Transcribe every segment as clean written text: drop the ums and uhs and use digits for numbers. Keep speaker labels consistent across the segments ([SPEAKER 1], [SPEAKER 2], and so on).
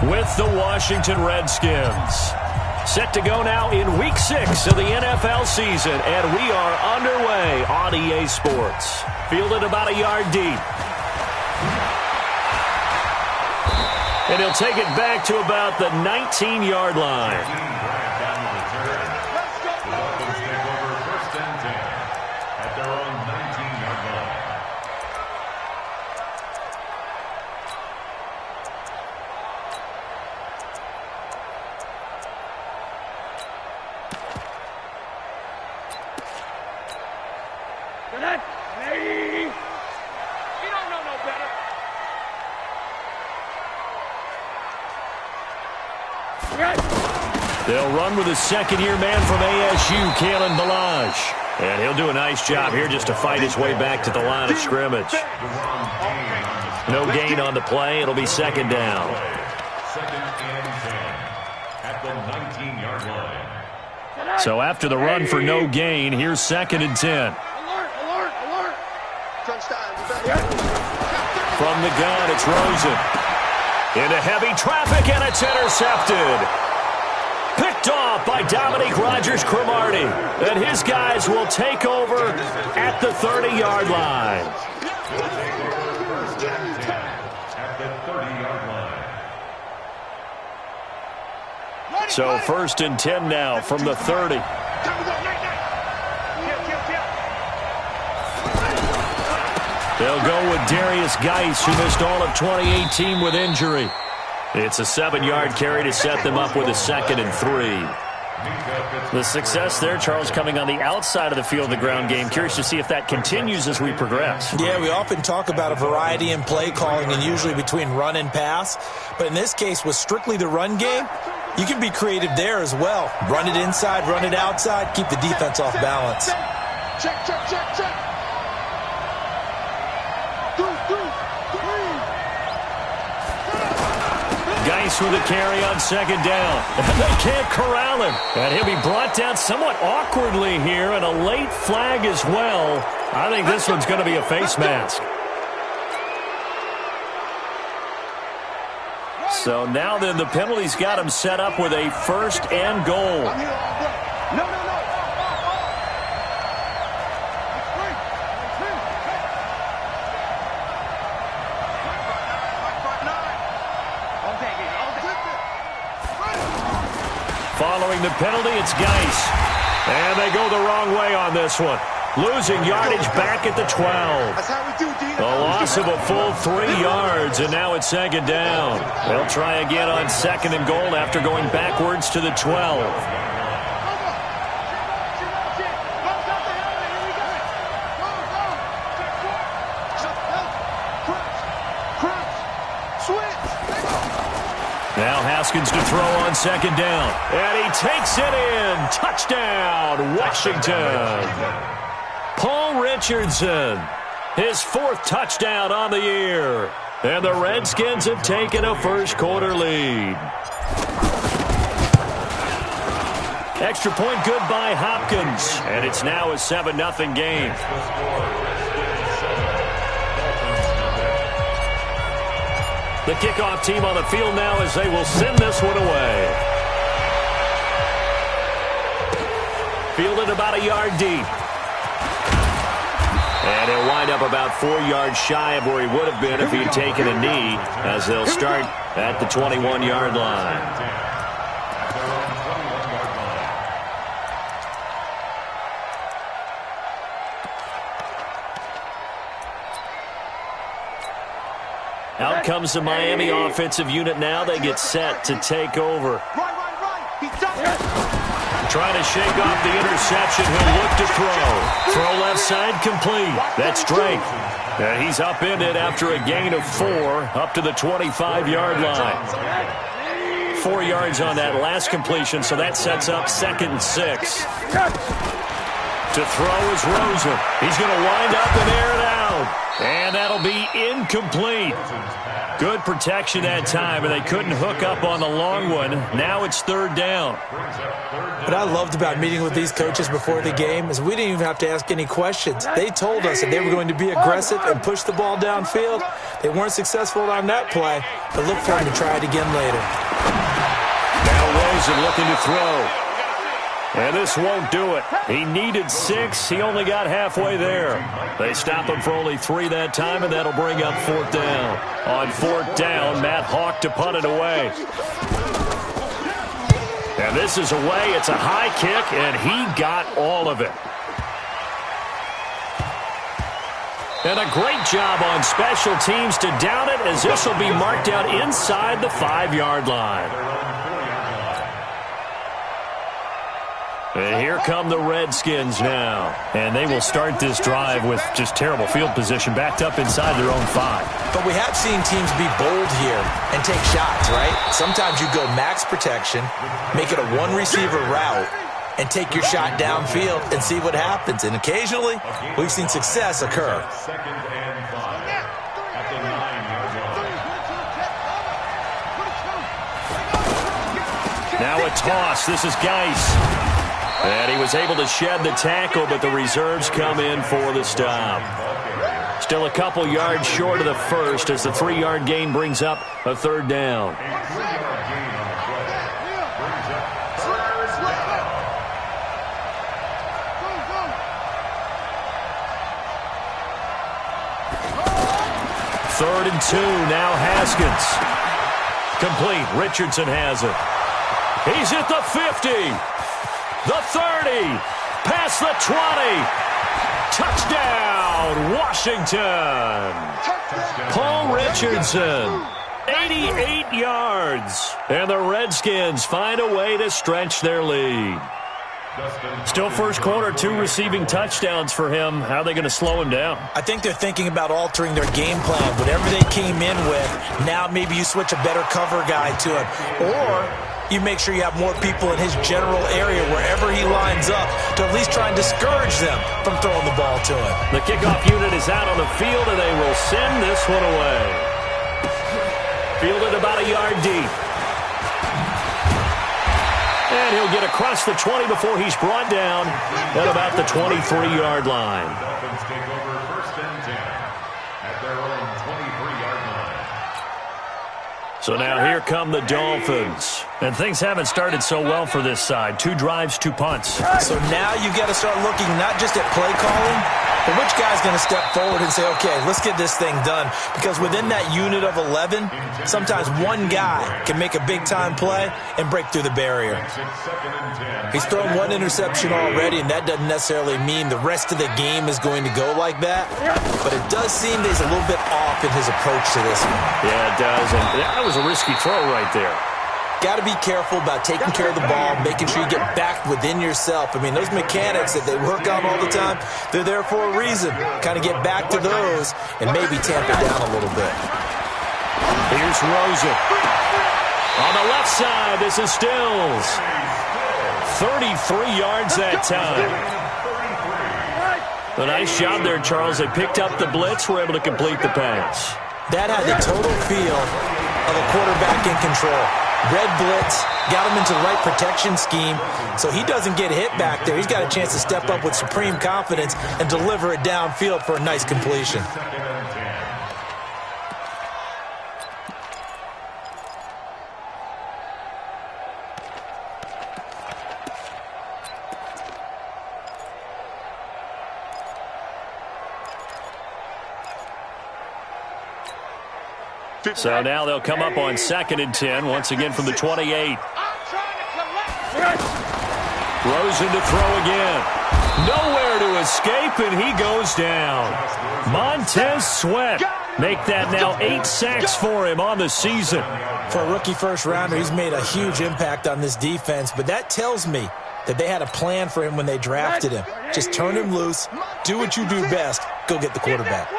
[SPEAKER 1] with the Washington Redskins. Set to go now in Week 6 of the NFL season, and we are underway on EA Sports. Fielded about a yard deep. And he'll take it back to about the 19-yard line. They'll run with a second-year man from ASU, Kalen Ballage. And he'll do a nice job here just to fight his way back to the line of scrimmage. No gain on the play. It'll be second down.
[SPEAKER 2] Second and 10 at the 19-yard line.
[SPEAKER 1] So after the run for no gain, here's second and 10.
[SPEAKER 3] Alert, alert, alert.
[SPEAKER 1] From the gun, it's Rosen. Into heavy traffic, and it's intercepted. Picked off by Dominique Rodgers-Cromartie. And his guys will take over at the 30-yard line.
[SPEAKER 2] At the 30-yard line.
[SPEAKER 1] So first and 10 now from the 30. They'll go with Darius Geis, who missed all of 2018 with injury. It's a 7-yard carry to set them up with a second and 3.
[SPEAKER 4] The success there, Charles, coming on the outside of the field of the ground game. Curious to see if that continues as we progress.
[SPEAKER 5] Yeah, we often talk about a variety in play calling and usually between run and pass. But in this case, with strictly the run game, you can be creative there as well. Run it inside, run it outside, keep the defense off balance.
[SPEAKER 3] Check, check, check, check.
[SPEAKER 1] Geis with a carry on second down. They can't corral him. And he'll be brought down somewhat awkwardly here, and a late flag as well. I think this one's going to be a face mask. So now then the penalty's got him set up with a first and goal.
[SPEAKER 3] No, no, no.
[SPEAKER 1] Following the penalty, it's Geis. And they go the wrong way on this one. Losing yardage back at the 12.
[SPEAKER 3] That's how we do, D.
[SPEAKER 1] A loss of a full 3 yards, and now it's second down. They'll try again on second and goal after going backwards to the 12. Now Haskins to throw on second down. And he takes it in. Touchdown, Washington. Paul Richardson, his 4th touchdown on the year. And the Redskins have taken a first-quarter lead. Extra point good by Hopkins. And it's now a 7-0 game. The kickoff team on the field now as they will send this one away. Fielded about a yard deep. And he'll wind up about 4 yards shy of where he would have been if he had taken a knee, as they'll start at the 21-yard line. Out comes the Miami offensive unit now. They get set to take over. Trying to shake off the interception. He'll look to throw. Throw left side complete. That's Drake. And he's upended after a gain of 4 up to the 25-yard line. 4 yards on that last completion, so that sets up second and 6. To throw is Rosen. He's going to wind up and air it out. And that'll be incomplete. Good protection that time, and they couldn't hook up on the long one. Now it's third down.
[SPEAKER 5] What I loved about meeting with these coaches before the game is we didn't even have to ask any questions. They told us that they were going to be aggressive and push the ball downfield. They weren't successful on that play, but look for them to try it again later.
[SPEAKER 1] Now Rosen looking to throw. And this won't do it. He needed 6. He only got halfway there. They stop him for only 3 that time, and that'll bring up fourth down. On fourth down, Matt Hawk to punt it away. And this is away. It's a high kick, and he got all of it. And a great job on special teams to down it, as this will be marked out inside the 5-yard line. And here come the Redskins now. And they will start this drive with just terrible field position, backed up inside their own 5.
[SPEAKER 5] But we have seen teams be bold here and take shots, right? Sometimes you go max protection, make it a one-receiver route, and take your shot downfield and see what happens. And occasionally, we've seen success occur.
[SPEAKER 2] Second and 5 at the 9-yard line.
[SPEAKER 1] Now a toss. This is Geis. And he was able to shed the tackle, but the reserves come in for the stop. Still a couple yards short of the first as the 3-yard gain brings up a third down. Third and 2, now Haskins. Complete, Richardson has it. He's at the 50. The 30, past the 20, touchdown, Washington. Paul Richardson, 88 yards, and the Redskins find a way to stretch their lead. Still first quarter, 2 receiving touchdowns for him. How are they going to slow him down?
[SPEAKER 5] I think they're thinking about altering their game plan. Whatever they came in with, now maybe you switch a better cover guy to him. Or you make sure you have more people in his general area wherever he lines up to at least try and discourage them from throwing the ball to him.
[SPEAKER 1] The kickoff unit is out on the field, and they will send this one away. Fielded about a yard deep. And he'll get across the 20 before he's brought down at about the 23-yard line.
[SPEAKER 2] Dolphins take over first and 10 at their own 23-yard line.
[SPEAKER 1] So now here come the Dolphins. And things haven't started so well for this side. 2 drives, 2 punts.
[SPEAKER 5] So now you got to start looking not just at play calling, but which guy's going to step forward and say, okay, let's get this thing done. Because within that unit of 11, sometimes one guy can make a big-time play and break through the barrier. He's thrown 1 interception already, and that doesn't necessarily mean the rest of the game is going to go like that. But it does seem that he's a little bit off in his approach to this one.
[SPEAKER 1] Yeah, it does. And that was a risky throw right there.
[SPEAKER 5] Got to be careful about taking care of the ball, making sure you get back within yourself. I mean, those mechanics that they work on all the time, they're there for a reason. Kind of get back to those and maybe tamp it down a little bit.
[SPEAKER 1] Here's Rosen. On the left side, this is Stills. 33 yards that time. A nice job there, Charles. They picked up the blitz, were able to complete the pass.
[SPEAKER 5] That had the total feel of a quarterback in control. Red blitz, got him into the right protection scheme, so he doesn't get hit back there. He's got a chance to step up with supreme confidence and deliver it downfield for a nice completion.
[SPEAKER 1] So now they'll come up on 2nd and 10, once again from the 28. Rosen to throw again. Nowhere to escape, and he goes down. Montez Sweat make that now 8 sacks for him on the season.
[SPEAKER 5] For a rookie first-rounder, he's made a huge impact on this defense, but that tells me that they had a plan for him when they drafted him. Just turn him loose, do what you do best, go get the quarterback.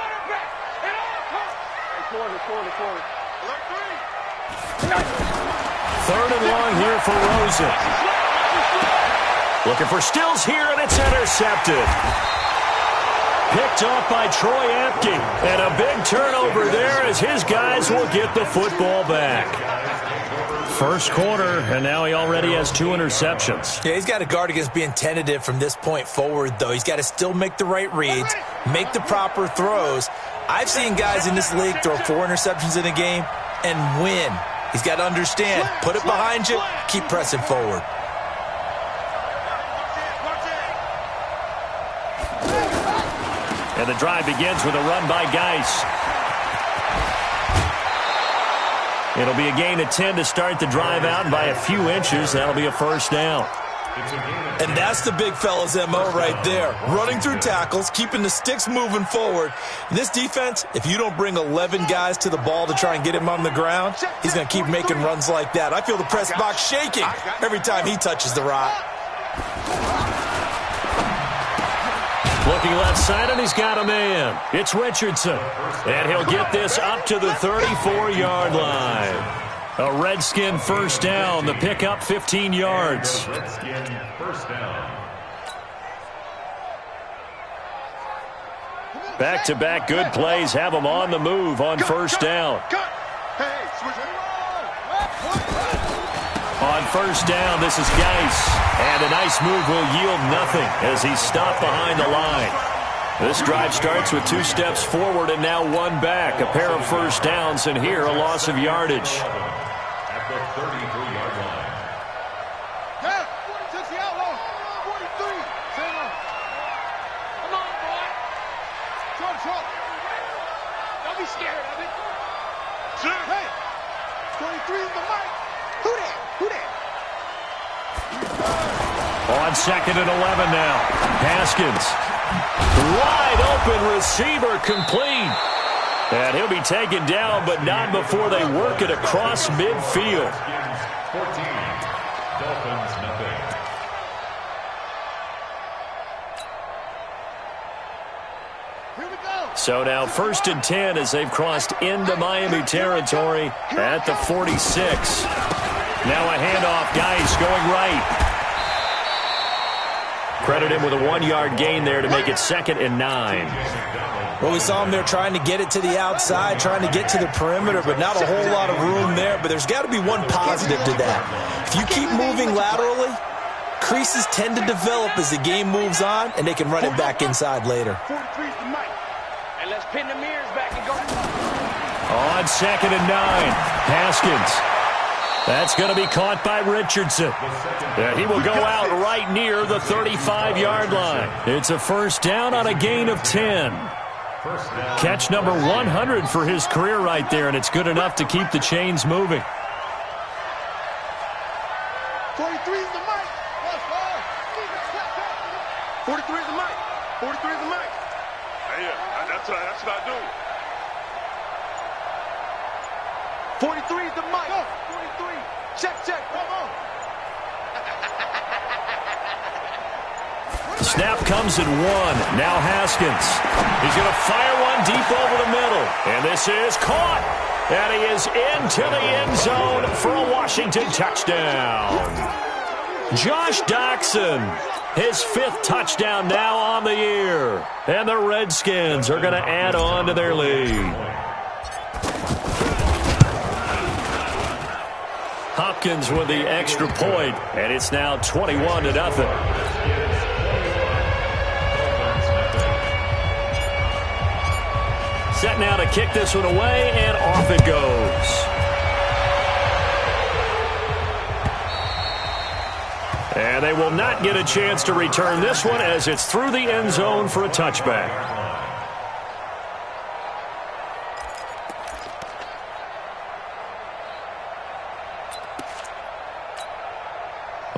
[SPEAKER 1] Third and long here for Rosen. Looking for Stills here, and it's intercepted. picked off by Troy Apke. And a big turnover there as his guys will get the football back. First quarter, and now he already has 2 interceptions.
[SPEAKER 5] Yeah, he's got to guard against being tentative from this point forward, though. He's got to still make the right reads, make the proper throws. I've seen guys in this league throw 4 interceptions in a game and win. He's got to understand, put it behind you, keep pressing forward.
[SPEAKER 1] And the drive begins with a run by Geis. It'll be a gain of 10 to start the drive out, and by a few inches, that'll be a first down.
[SPEAKER 5] And that's the big fella's MO right there. Running through tackles, keeping the sticks moving forward. In this defense, if you don't bring 11 guys to the ball to try and get him on the ground, he's going to keep making runs like that. I feel the press box shaking every time he touches the rock.
[SPEAKER 1] Looking left side, and he's got a man. It's Richardson. And he'll get this up to the 34-yard line. A Redskin first down. The pickup 15 yards.
[SPEAKER 2] Redskin first down.
[SPEAKER 1] Back-to-back good plays have him on the move on first down. On first down, this is Geis. And a nice move will yield nothing as he's stopped behind the line. This drive starts with 2 steps forward and now 1 back. A pair of first downs, and here a loss of yardage.
[SPEAKER 2] At the 33-yard line.
[SPEAKER 3] Yeah, 46 the outlaw. 43. Center. Come on, boy. Short. Don't be scared of it. Sure. Hey, 23 is the mic. Who that?
[SPEAKER 1] On second and 11 now. Haskins. Wide open receiver complete. And he'll be taken down, but not before they work it across midfield.
[SPEAKER 2] 14. Dolphins nothing.
[SPEAKER 3] Here we go.
[SPEAKER 1] So now first and 10 as they've crossed into Miami territory at the 46. Now a handoff. Geis going right. Credit him with a 1-yard gain there to make it 2nd and 9.
[SPEAKER 5] Well, we saw him there trying to get it to the outside, trying to get to the perimeter, but not a whole lot of room there. But there's got to be one positive to that. If you keep moving laterally, creases tend to develop as the game moves on, and they can run it back inside later.
[SPEAKER 3] 43 is the mic. And let's pin the mirrors back and go.
[SPEAKER 1] On 2nd and 9, Haskins. That's going to be caught by Richardson. And he will go out right near the 35-yard line. It's a first down on a gain of 10. Catch number 100 for his career right there, and it's good enough to keep the chains moving.
[SPEAKER 3] 43 is the mic. 43 is the mic. 43 is the mic.
[SPEAKER 6] Yeah, that's what I do.
[SPEAKER 3] 43 is the mic. 43. Check. Come on.
[SPEAKER 1] Snap comes at 1. Now Haskins. He's going to fire one deep over the middle. And this is caught. And he is into the end zone for a Washington touchdown. Josh Doxson, his 5th touchdown now on the year. And the Redskins are going to add on to their lead. Hopkins with the extra point, and it's now 21-0. Set now to kick this one away, and off it goes. And they will not get a chance to return this one as it's through the end zone for a touchback.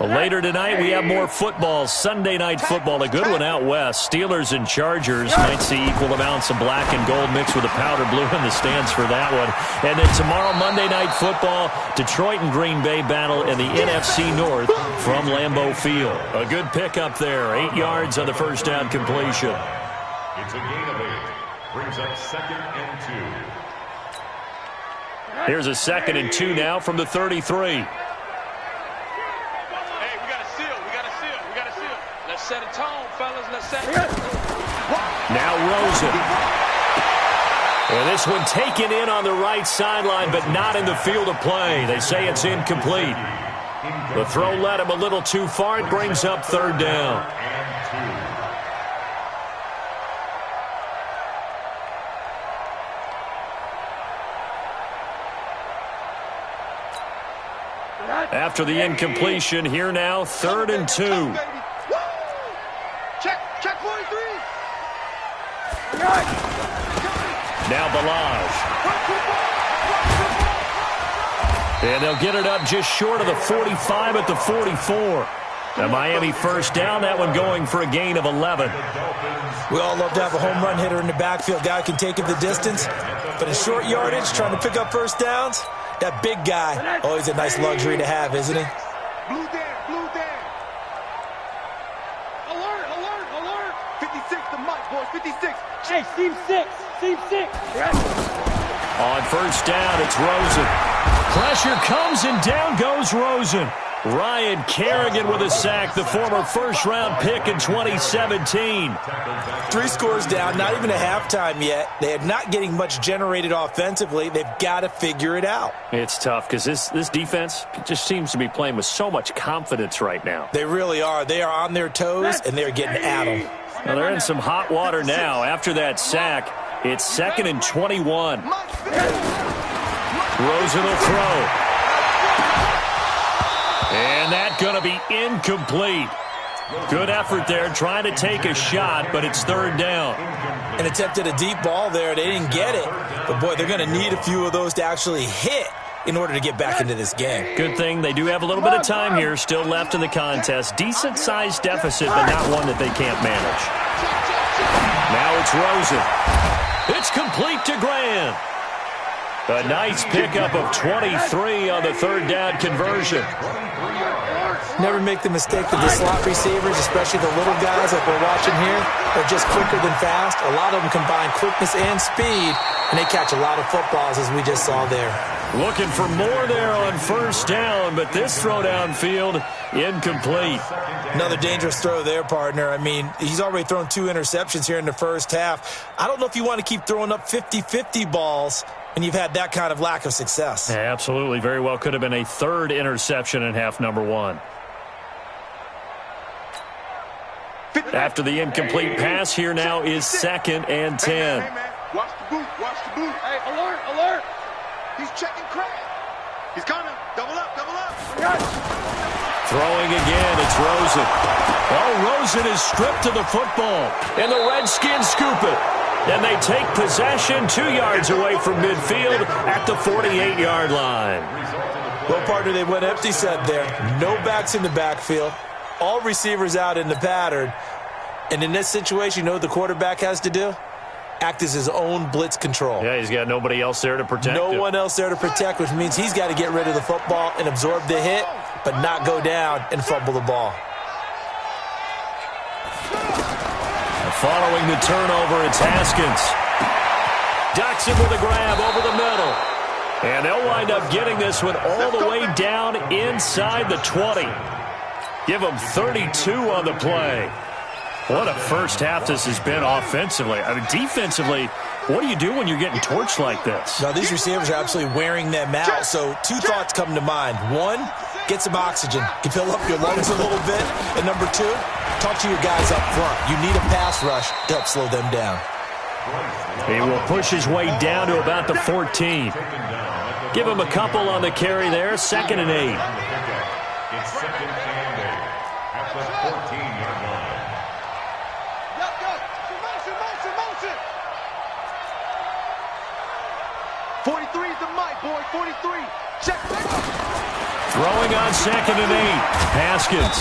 [SPEAKER 1] Later tonight, we have more football. Sunday night football, a good one out west. Steelers and Chargers might see equal amounts of black and gold mixed with a powder blue in the stands for that one. And then tomorrow, Monday night football, Detroit and Green Bay battle in the NFC North from Lambeau Field. A good pickup there, 8 yards on the first down completion.
[SPEAKER 2] It's a gain of 8. Brings up 2nd and 2.
[SPEAKER 1] Here's a 2nd and 2 now from the 33.
[SPEAKER 6] Let's set a tone, fellas. Let's set it.
[SPEAKER 1] Now Rosen. And this one taken in on the right sideline, but not in the field of play. They say it's incomplete. The throw led him a little too far. It brings up third down. After the incompletion, here now, 3rd and 2.
[SPEAKER 3] Check 43.
[SPEAKER 1] Now Balaj. And they'll get it up just short of the 45 at the 44. The Miami first down, that one going for a gain of 11.
[SPEAKER 5] We all love to have a home run hitter in the backfield. Guy can take it the distance. But in short yardage, trying to pick up first downs, that big guy, always a nice luxury to have, isn't he?
[SPEAKER 3] Blue down. Alert. 56 to Mike, boys, 56. Hey, seam 6.
[SPEAKER 1] On first down, it's Rosen. Pressure comes and down goes Rosen. Ryan Kerrigan with a sack, the former first-round pick in 2017.
[SPEAKER 5] 3 scores down, not even a halftime yet. They are not getting much generated offensively. They've got to figure it out.
[SPEAKER 4] It's tough because this defense just seems to be playing with so much confidence right now.
[SPEAKER 5] They really are. They are on their toes, and they're getting at them.
[SPEAKER 1] Well, they're in some hot water now. After that sack, it's 2nd and 21. Rosen will throw. And that's going to be incomplete. Good effort there, trying to take a shot, but it's 3rd down.
[SPEAKER 5] And attempted a deep ball there. They didn't get it. But, boy, they're going to need a few of those to actually hit in order to get back into this game.
[SPEAKER 1] Good thing they do have a little bit of time here still left in the contest. Decent-sized deficit, but not one that they can't manage. Now it's Rosen. It's complete to Graham. A nice pickup of 23 on the 3rd down conversion.
[SPEAKER 5] Never make the mistake that the slot receivers, especially the little guys like we're watching here, are just quicker than fast. A lot of them combine quickness and speed, and they catch a lot of footballs, as we just saw there.
[SPEAKER 1] Looking for more there on first down, but this throw downfield, incomplete.
[SPEAKER 5] Another dangerous throw there, partner. I mean, he's already thrown 2 interceptions here in the first half. I don't know if you want to keep throwing up 50-50 balls when you've had that kind of lack of success.
[SPEAKER 1] Yeah, absolutely. Very well could have been a 3rd interception in half number 1. After the incomplete pass, here now is 2nd and 10.
[SPEAKER 3] Hey, man. Watch the boot. Hey, alert. He's checking Craig. He's coming. Double up.
[SPEAKER 1] Throwing again, it's Rosen. Oh, Rosen is stripped of the football, and the Redskins scoop it. And they take possession 2 yards away from midfield at the 48-yard line.
[SPEAKER 5] Well, partner, they went empty set there. No backs in the backfield. All receivers out in the pattern. And in this situation, you know what the quarterback has to do? Act as his own blitz control.
[SPEAKER 1] Yeah, he's got nobody else there to protect him.
[SPEAKER 5] No one else there to protect, which means he's got to get rid of the football and absorb the hit, but not go down and fumble the ball.
[SPEAKER 1] Following the turnover, it's Haskins. Ducks him with a grab over the middle. And they'll wind up getting this one all the way down inside the 20. Give them 32 on the play. What a first half this has been offensively. I mean, defensively, what do you do when you're getting torched like this?
[SPEAKER 5] Now, these receivers are absolutely wearing them out, so 2 thoughts come to mind. 1, get some oxygen. You fill up your lungs a little bit. And number 2, talk to your guys up front. You need a pass rush to help slow them down.
[SPEAKER 1] He will push his way down to about the 14. Give him a couple on the carry there. 2nd and 8.
[SPEAKER 2] It's 2nd and 8 at the 14-yard line.
[SPEAKER 3] Motion. 43 is the mic, boy. 43. Check.
[SPEAKER 1] Throwing on 2nd and 8. Haskins.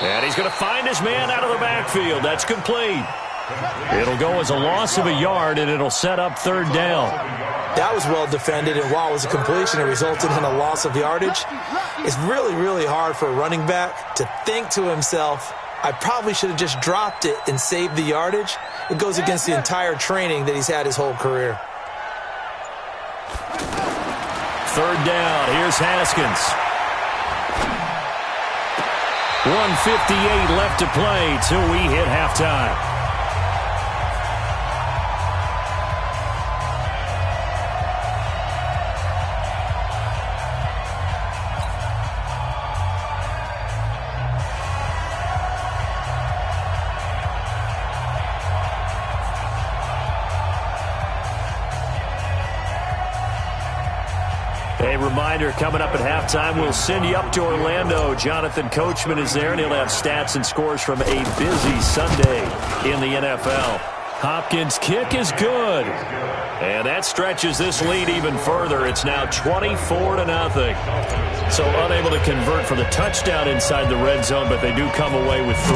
[SPEAKER 1] And he's going to find his man out of the backfield. That's complete. It'll go as a loss of a yard, and it'll set up 3rd down.
[SPEAKER 5] That was well defended, and while it was a completion, it resulted in a loss of yardage. It's really, really hard for a running back to think to himself, I probably should have just dropped it and saved the yardage. It goes against the entire training that he's had his whole career.
[SPEAKER 1] 3rd down. Here's Haskins. 1:58 left to play till we hit halftime. A reminder, coming up at halftime, we'll send you up to Orlando. Jonathan Coachman is there, and he'll have stats and scores from a busy Sunday in the NFL. Hopkins' kick is good. And that stretches this lead even further. It's now 24-0. So unable to convert for the touchdown inside the red zone, but they do come away with 3.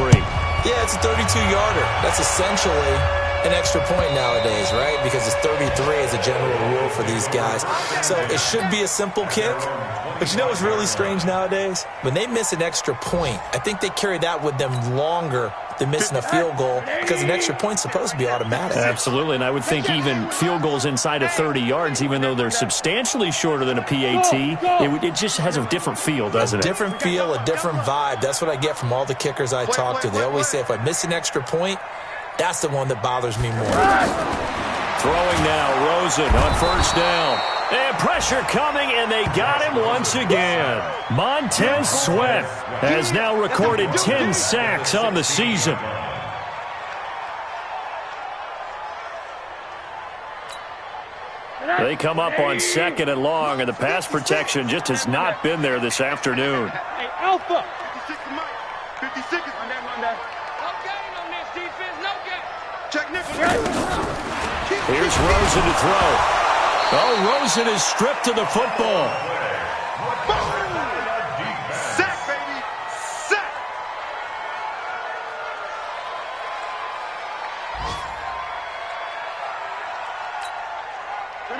[SPEAKER 5] Yeah, it's a 32-yarder. That's essentially an extra point nowadays, right? Because it's 33 as a general rule for these guys. So it should be a simple kick. But you know what's really strange nowadays? When they miss an extra point, I think they carry that with them longer than missing a field goal because an extra point's supposed to be automatic.
[SPEAKER 1] Absolutely, and I would think even field goals inside of 30 yards, even though they're substantially shorter than a PAT, it just has a different feel, doesn't it?
[SPEAKER 5] A different feel, a different vibe. That's what I get from all the kickers I talk to. They always say if I miss an extra point, that's the one that bothers me more.
[SPEAKER 1] Throwing now, Rosen on first down. And pressure coming, and they got him once again. Montez Sweat has now recorded 10 sacks on the season. They come up on 2nd and long, and the pass protection just has not been there this afternoon.
[SPEAKER 3] Hey, Alpha. 56 to Mike. 56 on that one there. No gain on this defense, no gain. Check nickel.
[SPEAKER 1] Here's Rosen to throw. Oh, Rosen is stripped to the football.
[SPEAKER 3] Sack, baby. Sack.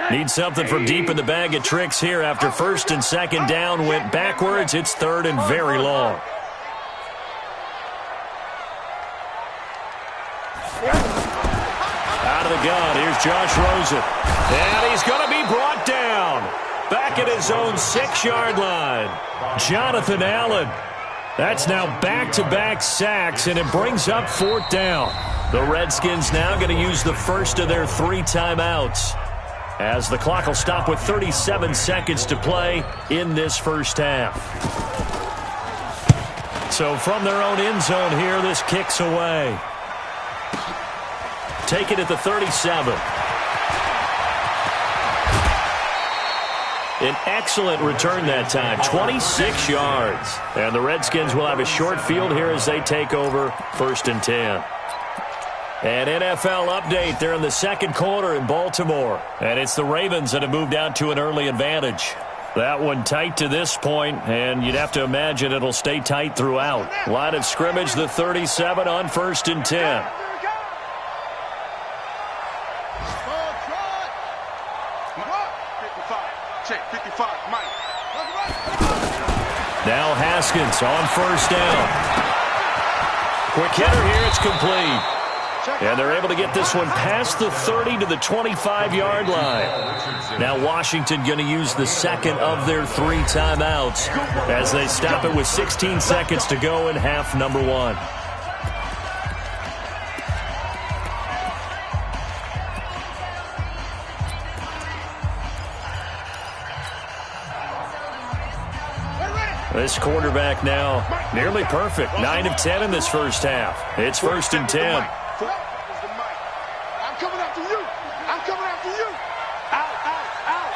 [SPEAKER 1] Need something from deep in the bag of tricks here after 1st and 2nd down went backwards. It's 3rd and very long. Out of the gun, here's Josh Rosen. And he's going to be brought down. Back at his own 6-yard line. Jonathan Allen. That's now back-to-back sacks, and it brings up 4th down. The Redskins now going to use the first of their 3 timeouts, as the clock will stop with 37 seconds to play in this first half. So from their own end zone here, this kicks away. Take it at the 37. An excellent return that time, 26 yards. And the Redskins will have a short field here as they take over 1st and 10. An NFL update. They're in the 2nd quarter in Baltimore. And it's the Ravens that have moved out to an early advantage. That one tight to this point, and you'd have to imagine it'll stay tight throughout. Line of scrimmage, the 37 on 1st and 10. Now Haskins on 1st down. Quick hitter here, it's complete. And they're able to get this one past the 30 to the 25-yard line. Now Washington going to use the 2nd of their 3 timeouts as they stop it with 16 seconds to go in half number 1. This quarterback now nearly perfect. 9 of 10 in this first half. It's 1st and 10.
[SPEAKER 3] I'm coming after you. I'm coming after you. Out, out, out.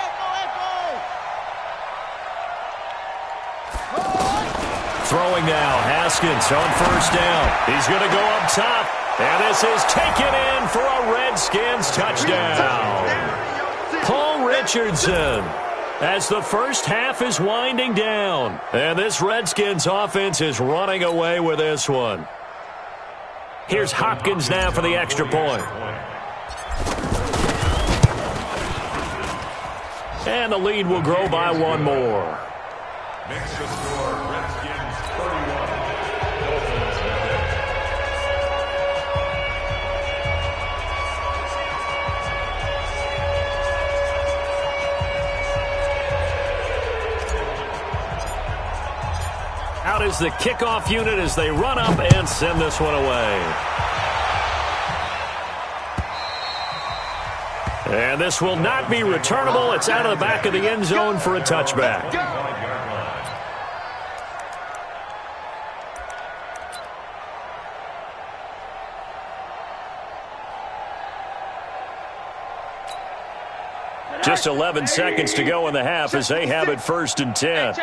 [SPEAKER 1] Throwing now, Haskins on 1st down. He's going to go up top. And this is taken in for a Redskins touchdown. Paul Richardson. As the first half is winding down. And this Redskins offense is running away with this one. Here's Hopkins now for the extra point. And the lead will grow by 1 more.
[SPEAKER 2] Makes the score Redskins 31, Dolphins nothing.
[SPEAKER 1] Out is the kickoff unit as they run up and send this one away. And this will not be returnable. It's out of the back of the end zone for a touchback. Just 11 seconds to go in the half as they have it 1st and 10.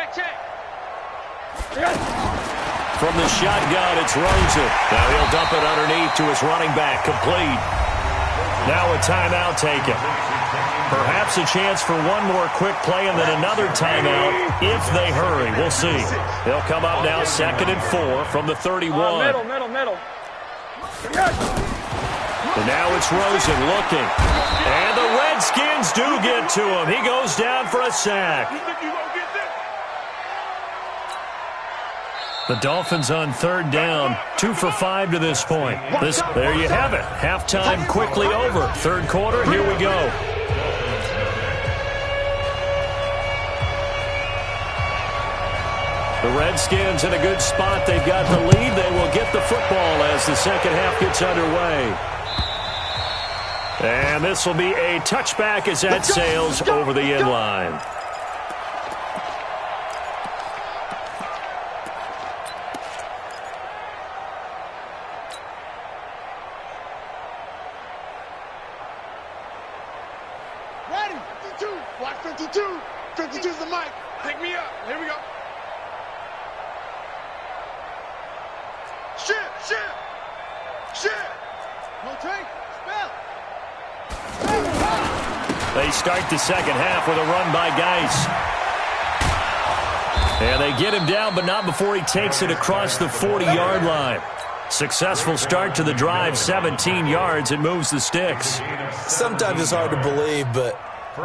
[SPEAKER 1] From the shotgun, it's Rosen. Now he'll dump it underneath to his running back. Complete. Now a timeout taken. Perhaps a chance for one more quick play and then another timeout if they hurry. We'll see. They'll come up now 2nd and 4 from the 31.
[SPEAKER 3] Middle.
[SPEAKER 1] And now it's Rosen looking. And the Redskins do get to him. He goes down for a sack. The Dolphins on 3rd down, 2 for 5 to this point. There you have it. Halftime quickly over. 3rd quarter, here we go. The Redskins in a good spot. They've got the lead. They will get the football as the second half gets underway. And this will be a touchback as that sails over the end line.
[SPEAKER 3] Ready? 52. Watch 52. 52's the mic. Pick me up. Here we go. Shit. No take. Spell.
[SPEAKER 1] They start the second half with a run by Geis. And they get him down, but not before he takes it across the 40-yard line. Successful start to the drive, 17 yards. It moves the sticks.
[SPEAKER 5] Sometimes it's hard to believe, but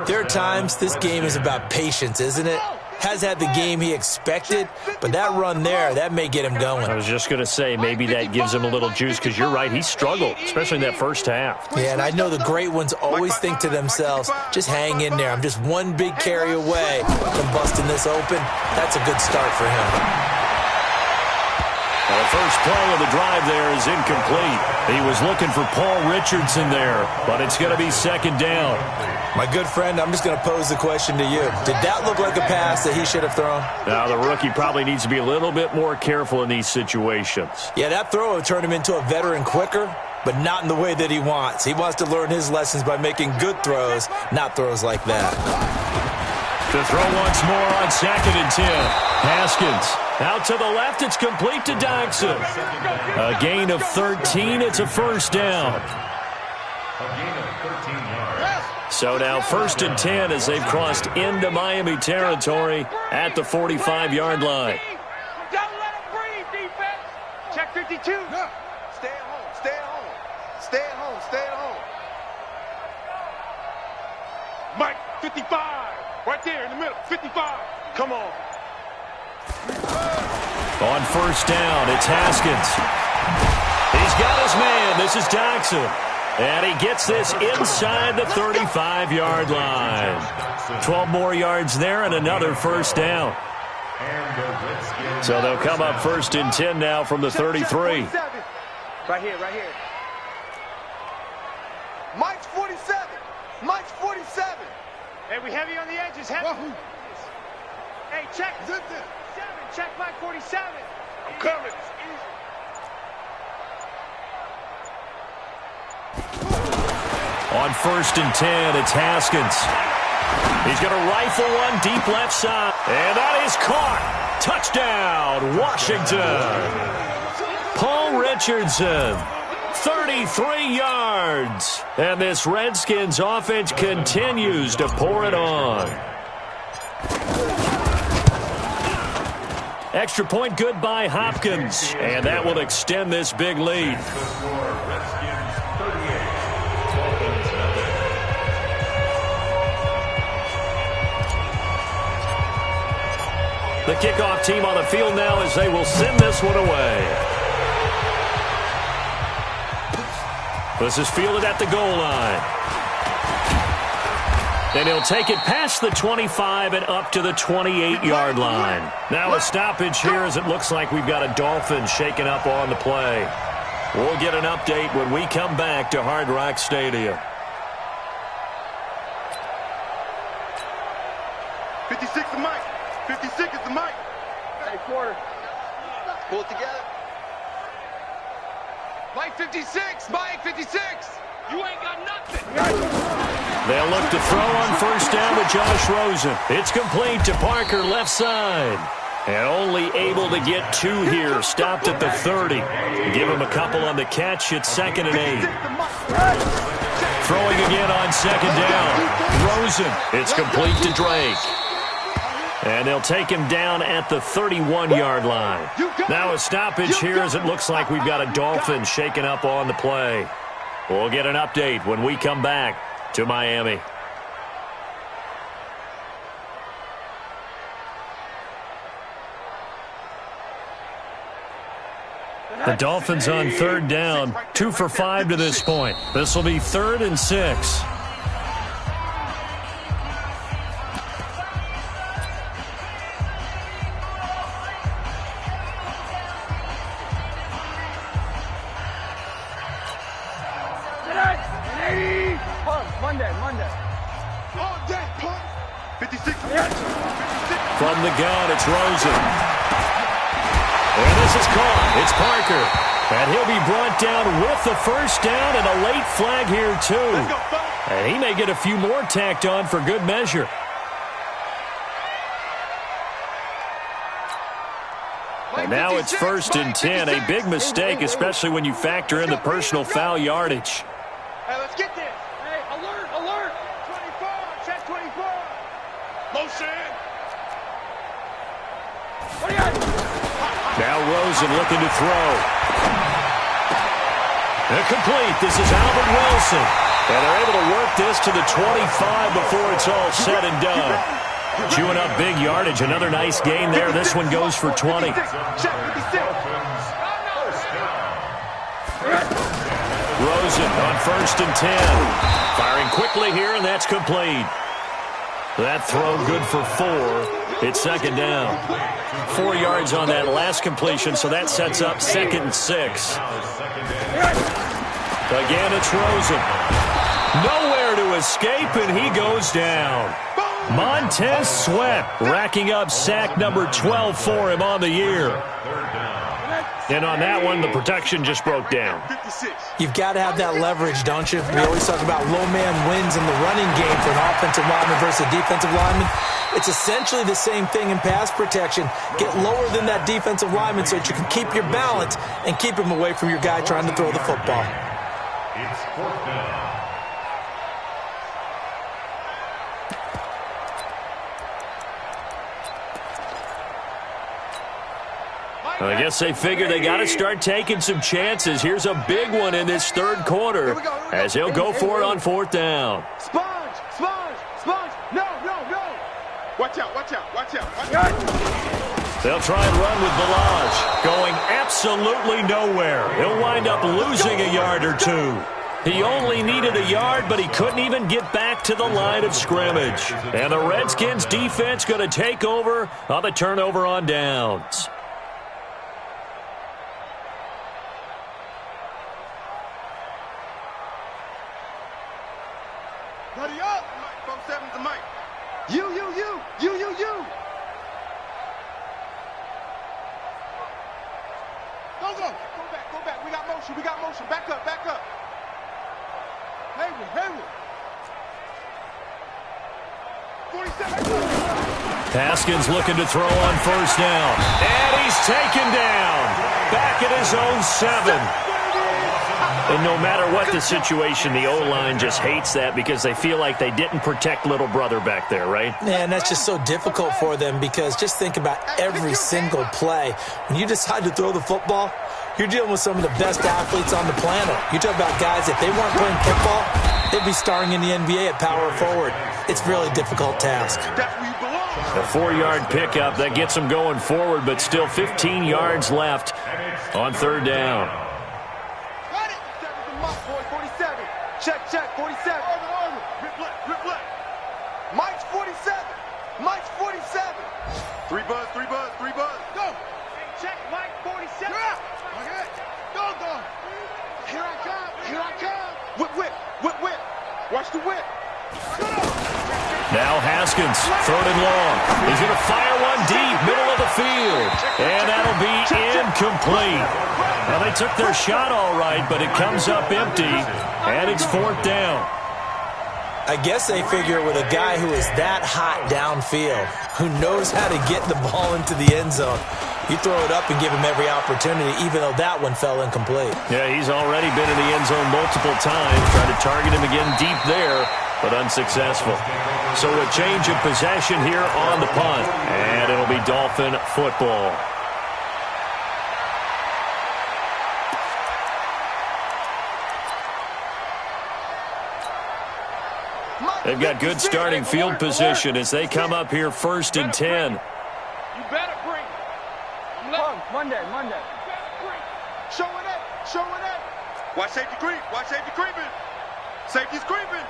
[SPEAKER 5] there are times this game is about patience, isn't it? Has had the game he expected, but that run there, that may get him going.
[SPEAKER 1] I was just going to say, maybe that gives him a little juice, because you're right, he struggled, especially in that first half.
[SPEAKER 5] Yeah, and I know the great ones always think to themselves, just hang in there. I'm just one big carry away from busting this open. That's a good start for him.
[SPEAKER 1] Well, the first play of the drive there is incomplete. He was looking for Paul Richardson there, but it's going to be 2nd down.
[SPEAKER 5] My good friend, I'm just going to pose the question to you. Did that look like a pass that he should have thrown?
[SPEAKER 1] Now, the rookie probably needs to be a little bit more careful in these situations.
[SPEAKER 5] Yeah, that throw would turn him into a veteran quicker, but not in the way that he wants. He wants to learn his lessons by making good throws, not throws like that.
[SPEAKER 1] To throw once more on 2nd and 10. Haskins. Out to the left, it's complete to Dodson. A gain of 13, it's a 1st down.
[SPEAKER 2] A gain of 13 yards.
[SPEAKER 1] So now 1st and 10 as they've crossed into Miami territory at the 45-yard line.
[SPEAKER 3] Don't let him breathe, defense. Check 52. Stay at home. Mike, 55. Right there in the middle, 55. Come on.
[SPEAKER 1] On 1st down, it's Haskins. He's got his man. This is Dodson. And he gets this inside the 35-yard line. 12 more yards there and another 1st down. So they'll come up 1st and 10 now from the 33.
[SPEAKER 3] Right here. Mike's 47. Hey, we heavy on the edges. Heavy. Hey, check. Check Mike 47. I'm coming.
[SPEAKER 1] On 1st and 10, it's Haskins. He's going to rifle one deep left side. And that is caught. Touchdown, Washington. Paul Richardson, 33 yards. And this Redskins offense continues to pour it on. Extra point good by Hopkins. And that will extend this big lead. The kickoff team on the field now as they will send this one away. This is fielded at the goal line. Then he'll take it past the 25 and up to the 28-yard line. Now a stoppage here as it looks like we've got a Dolphin shaken up on the play. We'll get an update when we come back to Hard Rock Stadium.
[SPEAKER 3] 56 is Mike. 56 is the Mike. Hey, quarter. Pull it together. Mike 56. Mike 56. You ain't got nothing.
[SPEAKER 1] They'll look to throw on first down to Josh Rosen. It's complete to Parker, left side. And only able to get 2 here. Stopped at the 30. Give him a couple on the catch. It's 2nd and 8. Throwing again on 2nd down. Rosen. It's complete to Drake. And they'll take him down at the 31-yard line. Now a stoppage here as it looks like we've got a Dolphin shaken up on the play. We'll get an update when we come back to Miami. The Dolphins on 3rd down, 2 for 5 to this point. This will be 3rd and 6.
[SPEAKER 3] Monday. All day, punt. 56.
[SPEAKER 1] From the gun, it's Rosen. And this is caught. It's Parker. And he'll be brought down with the first down and a late flag here, too. And he may get a few more tacked on for good measure. And now it's 1st and 10. A big mistake, especially when you factor in the personal foul yardage.
[SPEAKER 3] Hey, let's get this. Hey, alert. 24, check 24. Motion. What do you got?
[SPEAKER 1] Now Rosen looking to throw. Incomplete. This is Albert Wilson. And they're able to work this to the 25 before it's all said and done. Chewing up big yardage. Another nice gain there. This one goes for 20. Rosen on 1st and 10. Firing quickly here, and that's complete. That throw good for 4. It's 2nd down. 4 yards on that last completion, so that sets up 2nd and 6. Again, it's Rosen. Nowhere to escape, and he goes down. Montez Sweat racking up sack number 12 for him on the year. And on that one, the protection just broke down.
[SPEAKER 5] You've got to have that leverage, don't you? We always talk about low man wins in the running game for an offensive lineman versus a defensive lineman. It's essentially the same thing in pass protection. Get lower than that defensive lineman so that you can keep your balance and keep him away from your guy trying to throw the football.
[SPEAKER 2] It's 4th down.
[SPEAKER 1] I guess they figure they got to start taking some chances. Here's a big one in this 3rd quarter as he'll go for it on 4th down.
[SPEAKER 3] Sponge. No. Watch out.
[SPEAKER 1] They'll try and run with Balaj, going absolutely nowhere. He'll wind up losing a yard or 2. He only needed a yard, but he couldn't even get back to the line of scrimmage. And the Redskins defense going to take over on the turnover on downs.
[SPEAKER 3] Ready up. Mike, 47's the mic. You. Go back. We got motion. Back up. Hayward. 47.
[SPEAKER 1] Haskins looking to throw on 1st down. And he's taken down. Back at his own 7. And no matter what the situation, the O-line just hates that because they feel like they didn't protect little brother back there, right?
[SPEAKER 5] Man, that's just so difficult for them because just think about every single play. When you decide to throw the football, you're dealing with some of the best athletes on the planet. You talk about guys, if they weren't playing football, they'd be starring in the NBA at power forward. It's a really difficult task.
[SPEAKER 1] A 4-yard pickup that gets them going forward, but still 15 yards left on 3rd down.
[SPEAKER 3] Check, 47. Rip left. Mike's 47. 3 buzz. Go. Check, Mike 47. Okay. Go. Here I come. Whip. Watch the whip.
[SPEAKER 1] Now Haskins, 3rd and long. He's going to fire one deep, middle of the field. And that'll be incomplete. Well, they took their shot all right, but it comes up empty, and it's 4th down.
[SPEAKER 5] I guess they figure with a guy who is that hot downfield, who knows how to get the ball into the end zone, you throw it up and give him every opportunity, even though that one fell incomplete.
[SPEAKER 1] Yeah, he's already been in the end zone multiple times, trying to target him again deep there, but unsuccessful. So a change of possession here on the punt, and it'll be Dolphin football. They've got good starting field position as they come up here 1st and 10.
[SPEAKER 3] You better bring it. Monday. Showing it.
[SPEAKER 6] Watch safety creep. Watch safety creeping. Safety's creeping.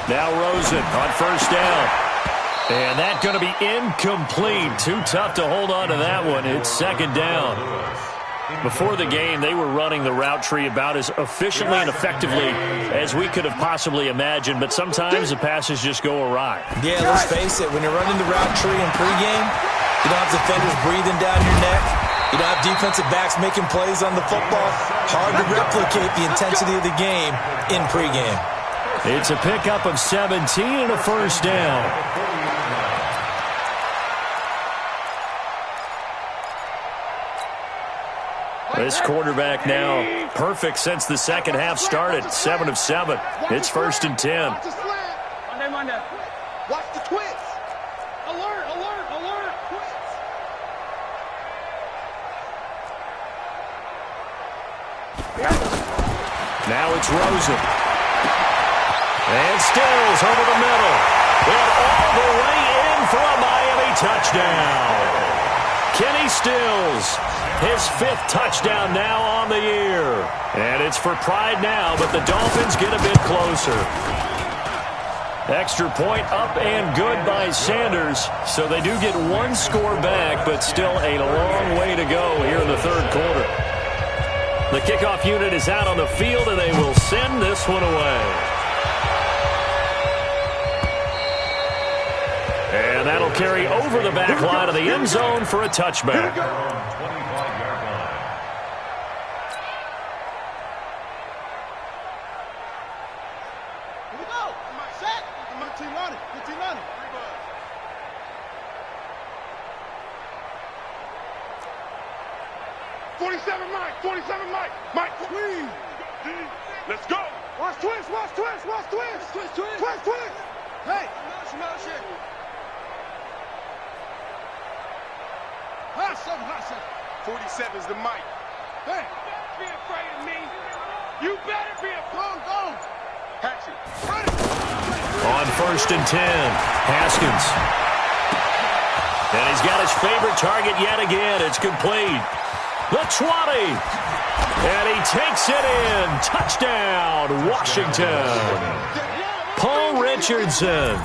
[SPEAKER 1] Now Rosen on 1st down. And that's going to be incomplete. Too tough to hold on to that one. It's 2nd down. Before the game, they were running the route tree about as efficiently and effectively as we could have possibly imagined, but sometimes the passes just go awry.
[SPEAKER 5] Yeah, let's face it, when you're running the route tree in pregame, you don't have defenders breathing down your neck. You don't have defensive backs making plays on the football. Hard to replicate the intensity of the game in pregame.
[SPEAKER 1] It's a pickup of 17 and a 1st down. This quarterback now perfect since the second half started. 7 of 7. It's 1st and 10.
[SPEAKER 3] Monday. Watch the twist. Alert. Twist.
[SPEAKER 1] Now it's Rosen. And Stills over the middle. And all the way in for a Miami touchdown. Kenny Stills, his 5th touchdown now on the year. And it's for pride now, but the Dolphins get a bit closer. Extra point up and good by Sanders, so they do get 1 score back, but still a long way to go here in the 3rd quarter. The kickoff unit is out on the field, and they will send this one away. And that'll carry over the back line of the end zone for a touchback.
[SPEAKER 2] Here
[SPEAKER 3] we go. Set. Good team running.
[SPEAKER 6] 47 Mike. Mike, please. Let's go.
[SPEAKER 3] Watch twist. Hey. Motion. Hot seven.
[SPEAKER 6] 47's the Mike.
[SPEAKER 3] Hey. Be afraid of me. You better be afraid. Go.
[SPEAKER 6] Hatchet.
[SPEAKER 1] On 1st and 10, Haskins. And he's got his favorite target yet again. It's complete. The 20. And he takes it in. Touchdown, Washington. Paul Richardson,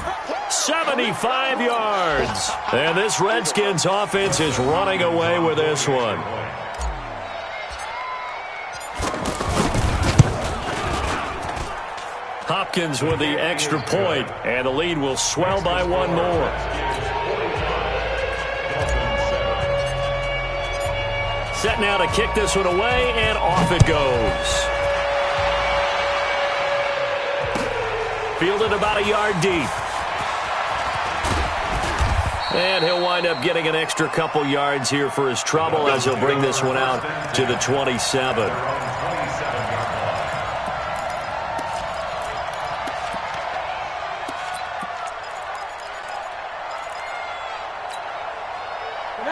[SPEAKER 1] 75 yards. And this Redskins offense is running away with this one. Hopkins with the extra point, and the lead will swell by 1 more. Set now to kick this one away, and off it goes. Fielded about a yard deep. And he'll wind up getting an extra couple yards here for his trouble as he'll bring this one out to the 27.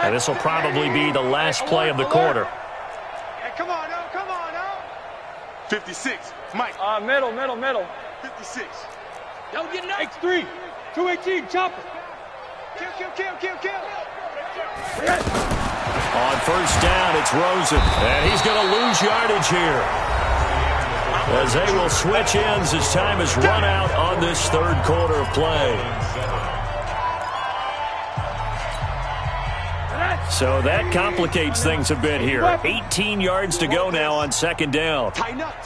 [SPEAKER 1] And this will probably be the last play of the quarter.
[SPEAKER 3] Yeah, come on now.
[SPEAKER 6] 56. Mike.
[SPEAKER 3] Middle.
[SPEAKER 6] 56.
[SPEAKER 3] Don't get enough. X3. 218. Chopper. Kill.
[SPEAKER 1] On 1st down, it's Rosen. And he's going to lose yardage here, as they will switch ends as time is run out on this 3rd quarter of play. So that complicates things a bit here. 18 yards to go now on 2nd down.
[SPEAKER 3] Tighten up.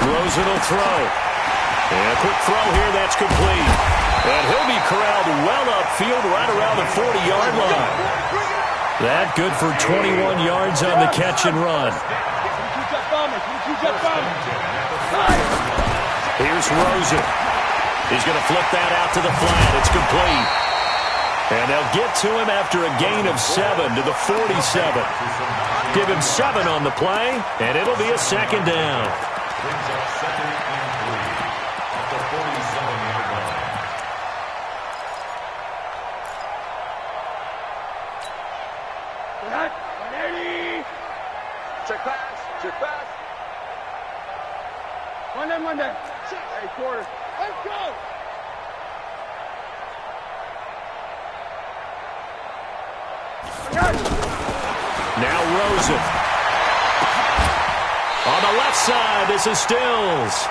[SPEAKER 1] Rosen will throw. And a quick throw here, that's complete. And he'll be corralled well upfield right around the 40-yard line. That good for 21 yards on the catch and run. Here's Rosen. He's going to flip that out to the flat. It's complete. And they'll get to him after a gain of 7 to the 47. Give him 7 on the play, and it'll be a second down.
[SPEAKER 2] Brings up 2nd and 3 at the 47-yard line.
[SPEAKER 6] Check pass. Check pass.
[SPEAKER 3] Monday. Hey, quarter. Let's go.
[SPEAKER 1] Now Rosen. On the left side, this is Stills.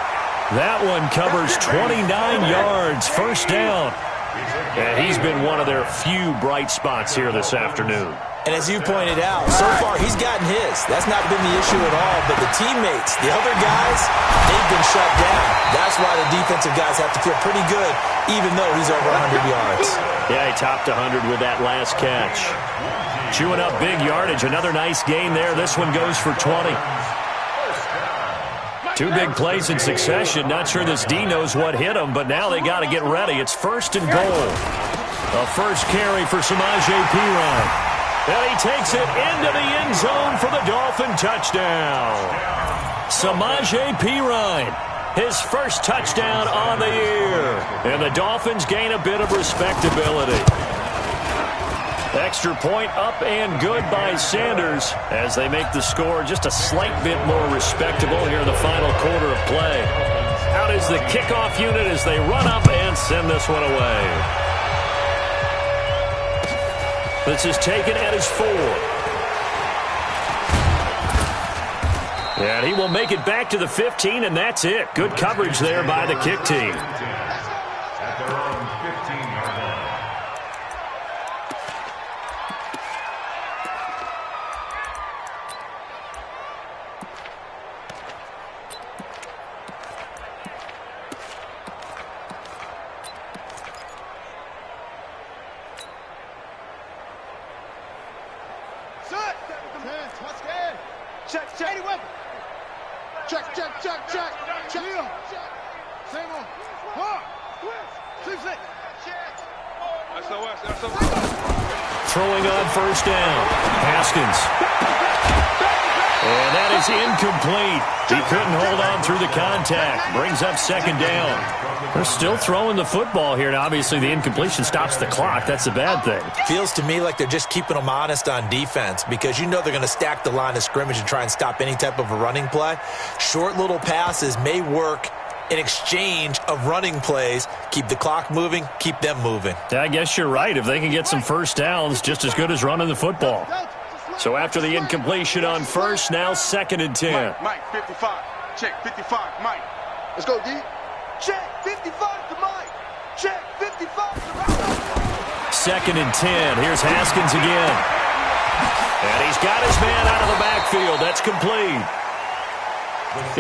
[SPEAKER 1] That one covers 29 yards, first down. And he's been one of their few bright spots here this afternoon.
[SPEAKER 5] And as you pointed out, so far he's gotten his. That's not been the issue at all. But the teammates, the other guys, they've been shut down. That's why the defensive guys have to feel pretty good, even though he's over 100 yards.
[SPEAKER 1] Yeah, he topped 100 with that last catch. Chewing up big yardage. Another nice gain there. This one goes for 20. 2 big plays in succession. Not sure this D knows what hit him, but now they got to get ready. It's 1st and goal. A first carry for Samaje Perine. And he takes it into the end zone for the Dolphin touchdown. Samaje Perine, his first touchdown on the year. And the Dolphins gain a bit of respectability. Extra point up and good by Sanders as they make the score just a slight bit more respectable here in the final quarter of play. Out is the kickoff unit as they run up and send this one away. This is taken at his 4. And he will make it back to the 15, and that's it. Good coverage there by the kick team.
[SPEAKER 2] At their own 15-yard line.
[SPEAKER 1] Throwing on first down. Haskins. And that is incomplete. He couldn't hold on through the contact. Brings up second down. They're still throwing the football here, and obviously the incompletion stops the clock. That's a bad thing.
[SPEAKER 5] Feels to me like they're just keeping them honest on defense because you know they're going to stack the line of scrimmage and try and stop any type of a running play. Short little passes may work in exchange of running plays. Keep the clock moving, keep them moving.
[SPEAKER 1] I guess you're right. If they can get some first downs, just as good as running the football. So after the incompletion on first, now 2nd and 10.
[SPEAKER 6] Mike, 55. Check, 55. Mike.
[SPEAKER 3] Let's go, D.
[SPEAKER 6] Check, 55 to Mike. Check, 55 to Mike.
[SPEAKER 1] 2nd and 10. Here's Haskins again. And he's got his man out of the backfield. That's complete.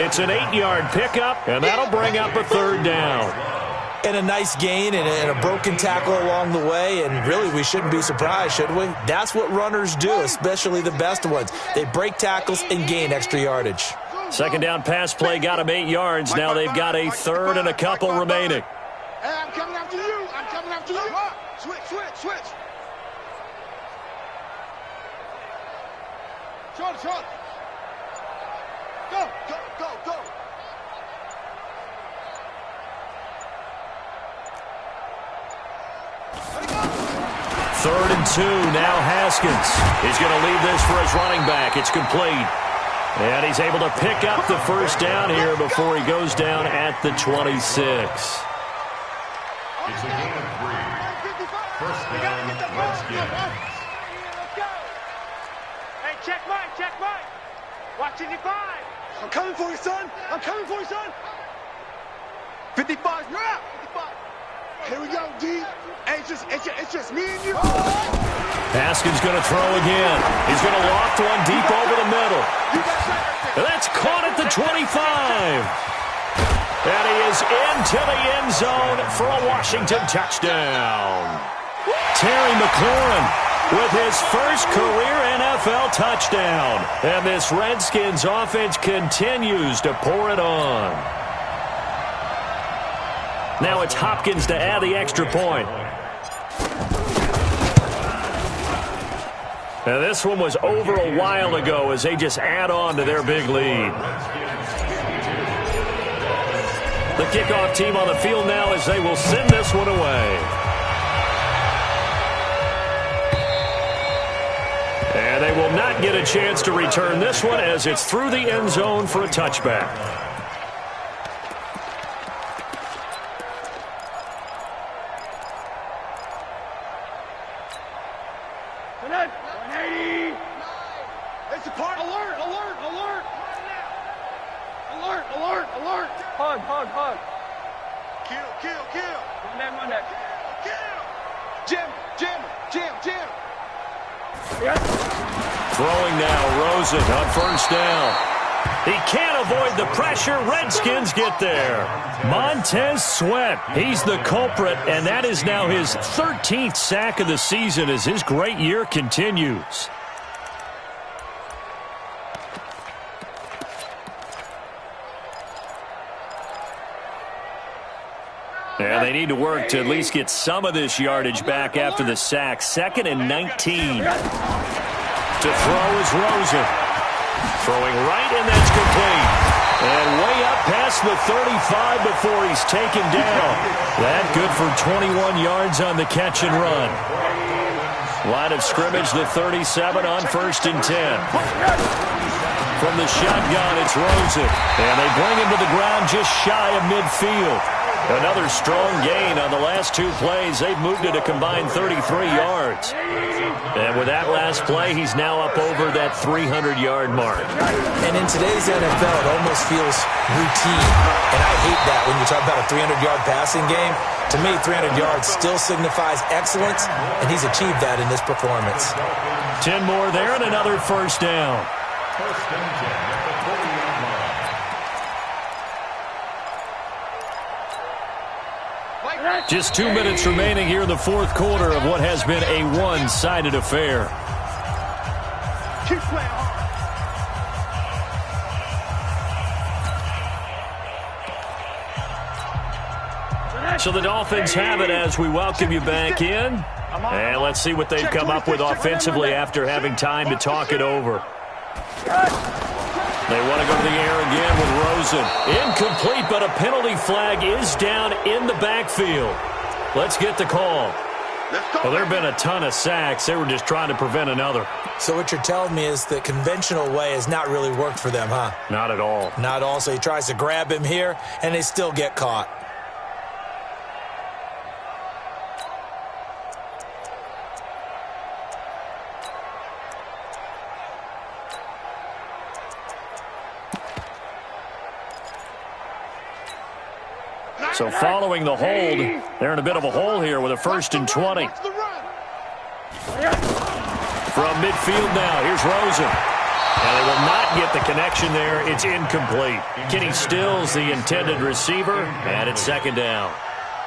[SPEAKER 1] It's an 8-yard pickup, and that'll bring up a 3rd down.
[SPEAKER 5] And a nice gain and a broken tackle along the way, and really we shouldn't be surprised, should we? That's what runners do, especially the best ones. They break tackles and gain extra yardage.
[SPEAKER 1] 2nd down pass play got him 8 yards. Now they've got a 3rd and a couple remaining.
[SPEAKER 3] Hey, I'm coming after you. I'm coming after you. Switch. Short. Go.
[SPEAKER 1] 3rd and 2. Now Haskins. He's going to leave this for his running back. It's complete. And he's able to pick up the first down here before he goes down at the 26.
[SPEAKER 2] It's a gain of 3. First down, Redskins.
[SPEAKER 3] Hey, check Mike. Watch 55.
[SPEAKER 6] I'm coming for you, son. 55, you're out. 55.
[SPEAKER 3] Here we go, D.
[SPEAKER 6] Hey, it's just me and you.
[SPEAKER 1] Haskins going to throw again. He's going to loft one deep over the middle. That's caught at the 25. And he is into the end zone for a Washington touchdown. Terry McLaurin with his first career NFL touchdown. And this Redskins offense continues to pour it on. Now it's Hopkins to add the extra point. Now this one was over a while ago as they just add on to their big lead. The kickoff team on the field now as they will send this one away. And they will not get a chance to return this one as it's through the end zone for a touchback.
[SPEAKER 3] Hug. Kill. Run that. Kill. Jam.
[SPEAKER 1] Yes. Throwing now, Rosen on first down. He can't avoid the pressure. Redskins get there. Montez Sweat, he's the culprit, and that is now his 13th sack of the season as his great year continues. Yeah, they need to work to at least get some of this yardage back after the sack. 2nd and 19. To throw is Rosen. Throwing right, and that's complete. And way up past the 35 before he's taken down. That good for 21 yards on the catch and run. Line of scrimmage, the 37 on 1st and 10. From the shotgun, it's Rosen. And they bring him to the ground just shy of midfield. Another strong gain on the last 2 plays. They've moved it a combined 33 yards. And with that last play, he's now up over that 300-yard mark.
[SPEAKER 5] And in today's NFL, it almost feels routine. And I hate that when you talk about a 300-yard passing game. To me, 300 yards still signifies excellence, and he's achieved that in this performance.
[SPEAKER 1] 10 more there and another first down.
[SPEAKER 2] First and 10 at the 40-yard line.
[SPEAKER 1] Just 2 minutes remaining here in the 4th quarter of what has been a one-sided affair.
[SPEAKER 3] Keep playing hard.
[SPEAKER 1] So the Dolphins have it as we welcome you back in. And let's see what they've come up with offensively after having time to talk it over. They want to go to the air again with Rosen. Incomplete, but a penalty flag is down in the backfield. Let's get the call. Well, there have been a ton of sacks. They were just trying to prevent another.
[SPEAKER 5] So what you're telling me is the conventional way has not really worked for them, huh?
[SPEAKER 1] Not at all.
[SPEAKER 5] Not all. So he tries to grab him here, and they still get caught.
[SPEAKER 1] So following the hold, they're in a bit of a hole here with a 1st and 20. From midfield now, here's Rosen. And they will not get the connection there. It's incomplete. Kenny Stills, the intended receiver, and it's 2nd down.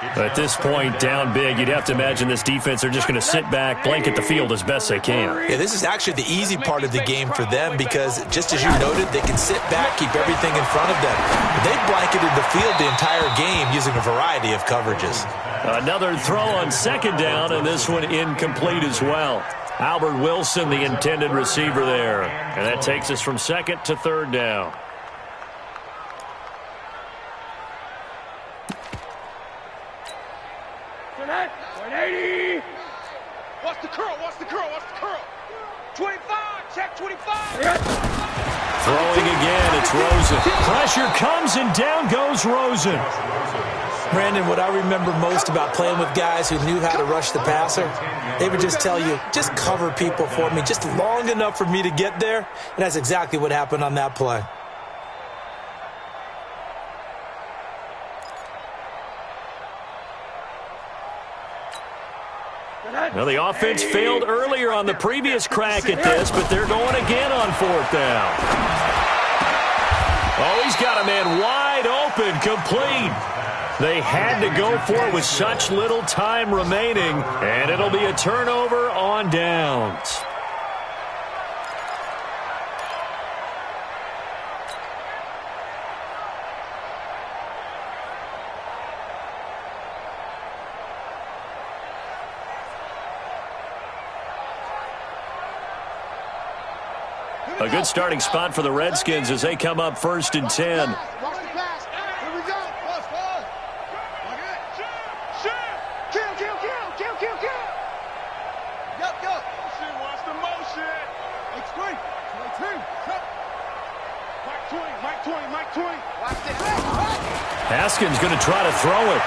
[SPEAKER 1] At this point, down big, you'd have to imagine this defense, they're just going to sit back, blanket the field as best they can.
[SPEAKER 5] Yeah, this is actually the easy part of the game for them because, just as you noted, they can sit back, keep everything in front of them. But they've blanketed the field the entire game using a variety of coverages.
[SPEAKER 1] Another throw on 2nd down, and this one incomplete as well. Albert Wilson, the intended receiver there. And that takes us from 2nd to 3rd down.
[SPEAKER 3] Watch the curl. 25, check 25.
[SPEAKER 1] Throwing again, it's Rosen. Pressure comes and down goes Rosen.
[SPEAKER 5] Brandon, what I remember most about playing with guys who knew how to rush the passer, they would just tell you, just cover people for me, just long enough for me to get there. And that's exactly what happened on that play.
[SPEAKER 1] Well, the offense failed earlier on the previous crack at this, but they're going again on 4th down. Oh, he's got a man wide open, complete. They had to go for it with such little time remaining, and it'll be a turnover on downs. A good starting spot for the Redskins as they come up 1st and 10. Haskins going to try to throw it.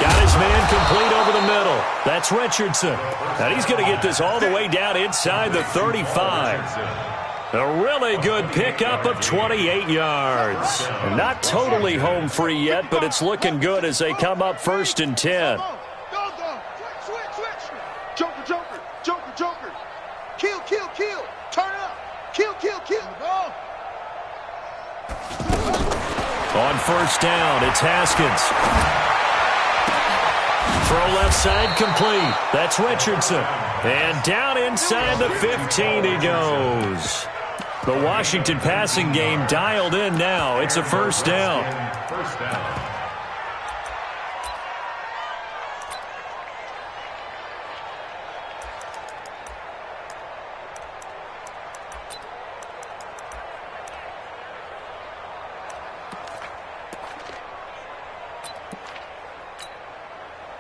[SPEAKER 1] Got his man complete over the middle. That's Richardson. And he's going to get this all the way down inside the 35. A really good pickup of 28 yards. Not totally home free yet, but it's looking good as they come up 1st and 10.
[SPEAKER 6] Joker, joker, joker, joker. Kill, kill, kill. Turn up. Kill, kill, kill.
[SPEAKER 1] On 1st down, it's Haskins. Throw left side complete. That's Richardson. And down inside the 15 he goes. The Washington passing game dialed in now. It's a 1st down.
[SPEAKER 2] First down.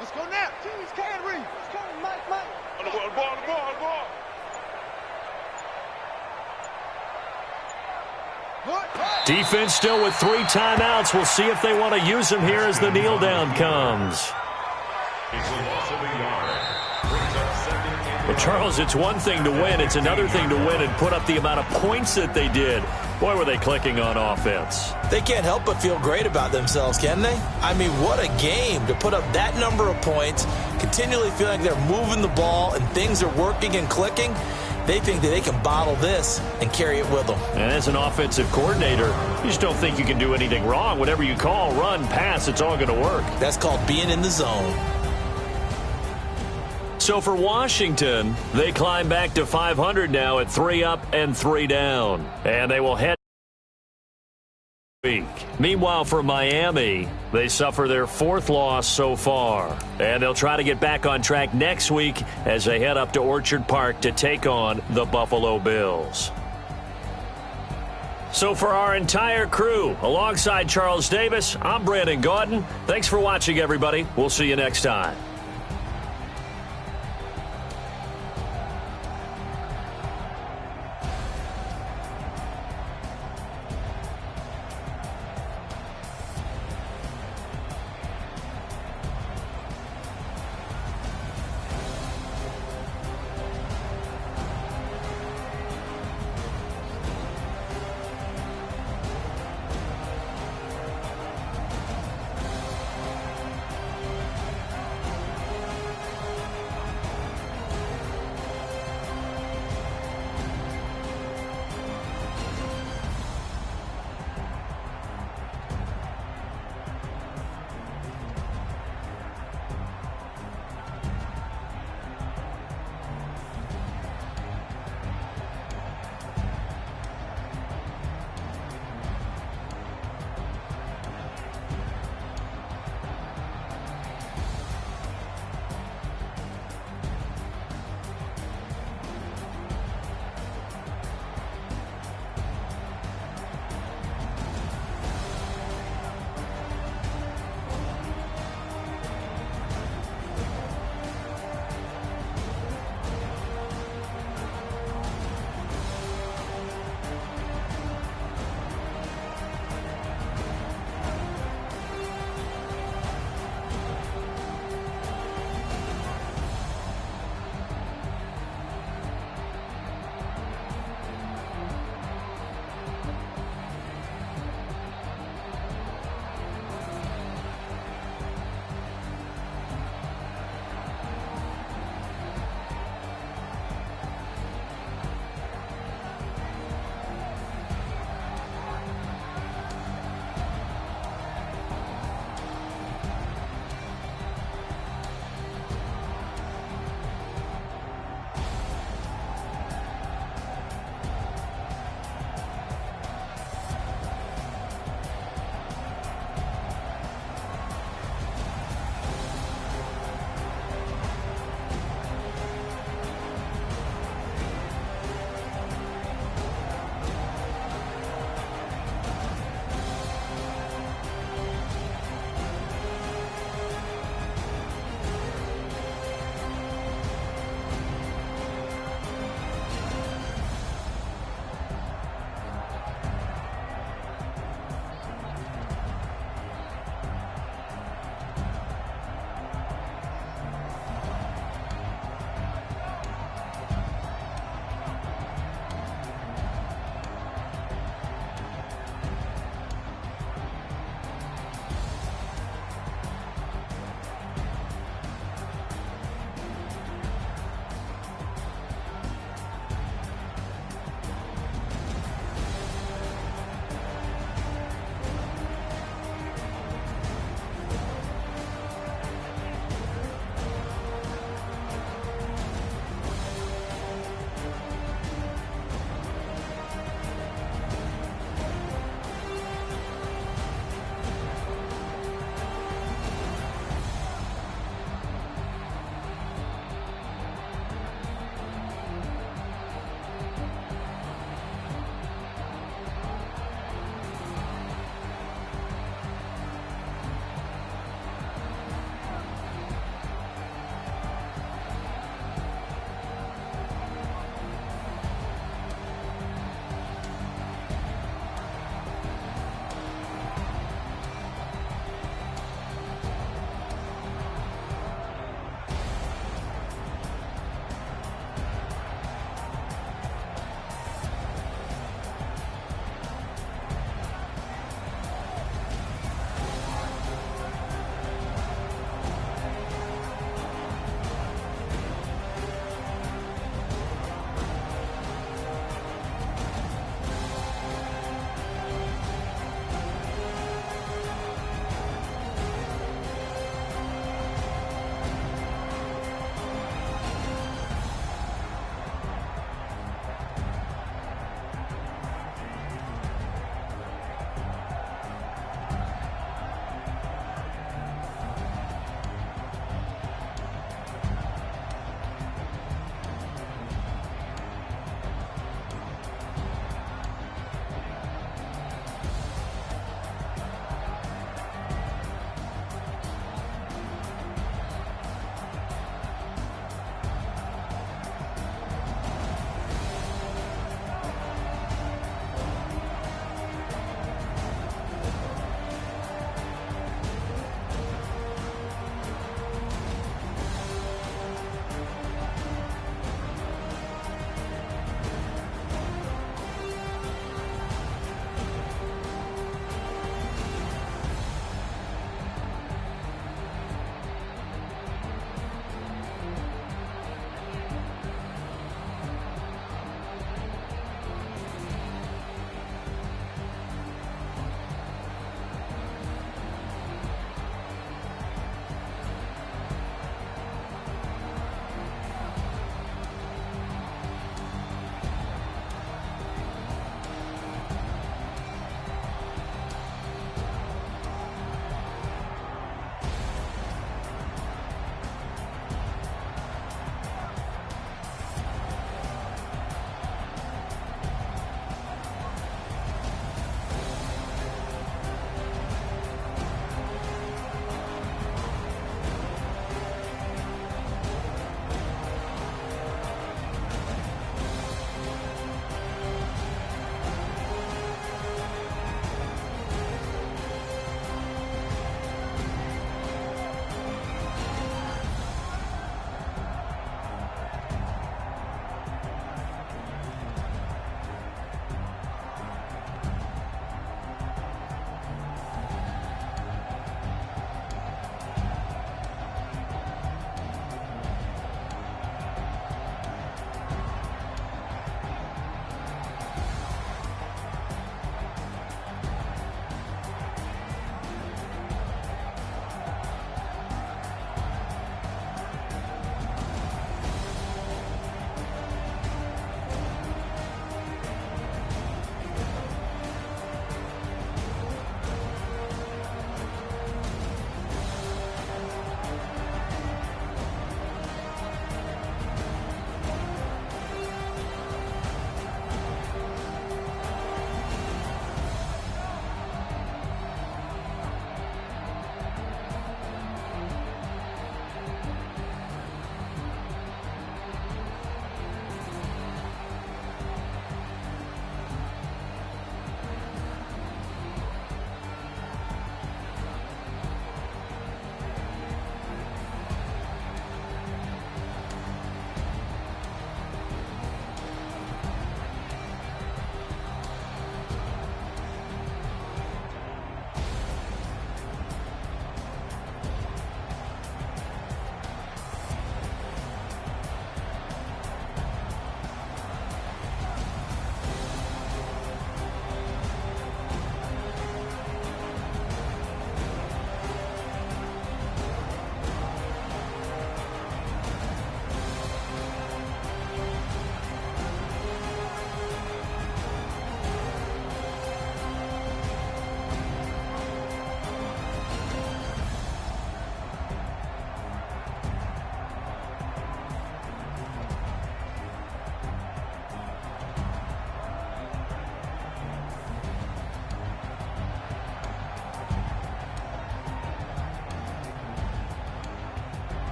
[SPEAKER 3] Let's go now. Teams can't read. Let's go, Mike, Mike. On the ball, the ball, the ball, the ball.
[SPEAKER 1] Defense still with 3 timeouts. We'll see if they want to use them here as the kneel down comes.
[SPEAKER 2] It's a loss of a yard. Brings up 2nd and
[SPEAKER 1] Well, Charles, it's one thing to win. It's another thing to win and put up the amount of points that they did. Boy, were they clicking on offense.
[SPEAKER 5] They can't help but feel great about themselves, can they? I mean, what a game to put up that number of points, continually feeling like they're moving the ball and things are working and clicking. They think that they can bottle this and carry it with them.
[SPEAKER 1] And as an offensive coordinator, you just don't think you can do anything wrong. Whatever you call, run, pass, it's all going to work.
[SPEAKER 5] That's called being in the zone.
[SPEAKER 1] So for Washington, they climb back to 500 now at 3 up and 3 down. And they will head week. Meanwhile, for Miami, they suffer their 4th loss so far. And they'll try to get back on track next week as they head up to Orchard Park to take on the Buffalo Bills. So for our entire crew, alongside Charles Davis, I'm Brandon Gaudin. Thanks for watching, everybody. We'll see you next time.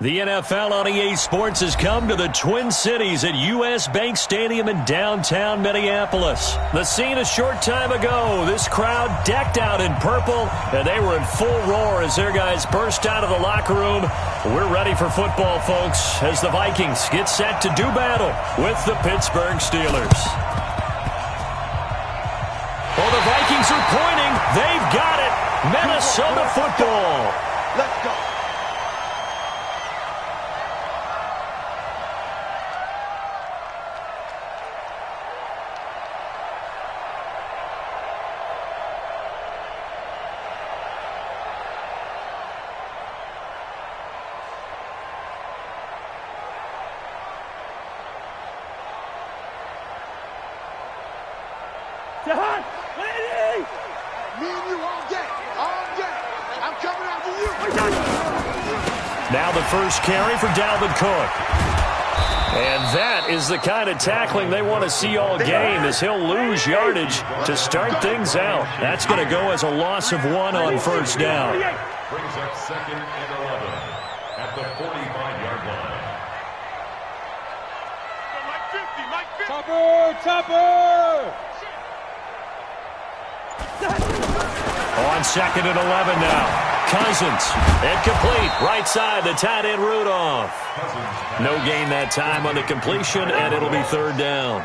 [SPEAKER 1] The NFL on EA Sports has come to the Twin Cities at U.S. Bank Stadium in downtown Minneapolis. The scene a short time ago, this crowd decked out in purple, and they were in full roar as their guys burst out of the locker room. We're ready for football, folks, as the Vikings get set to do battle with the Pittsburgh Steelers. Well, the Vikings are pointing. They've got it. Minnesota football.
[SPEAKER 6] Let's go. Me and you all day. I'm coming after you.
[SPEAKER 1] Now the first carry for Dalvin Cook. And that is the kind of tackling they want to see all game, as he'll lose yardage to start things out. That's going to go as a loss of 1 on first down.
[SPEAKER 2] Brings up 2nd and 11 at the 45-yard line.
[SPEAKER 3] Chopper!
[SPEAKER 1] On 2nd and 11 now. Cousins. Incomplete. Right side, the tight end Rudolph. No gain that time on the completion, and it'll be 3rd down.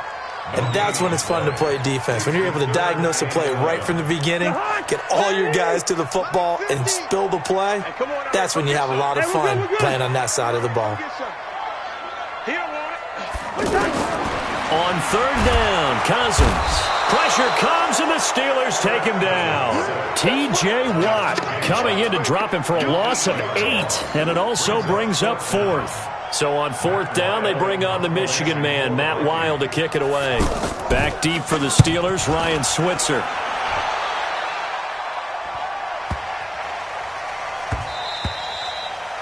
[SPEAKER 5] And that's when it's fun to play defense. When you're able to diagnose a play right from the beginning, get all your guys to the football, and spill the play, that's when you have a lot of fun playing on that side of the ball.
[SPEAKER 1] On 3rd down, Cousins. Pressure comes, and the Steelers take him down. T.J. Watt coming in to drop him for a loss of 8, and it also brings up 4th. So on 4th down, they bring on the Michigan man, Matt Wild, to kick it away. Back deep for the Steelers, Ryan Switzer.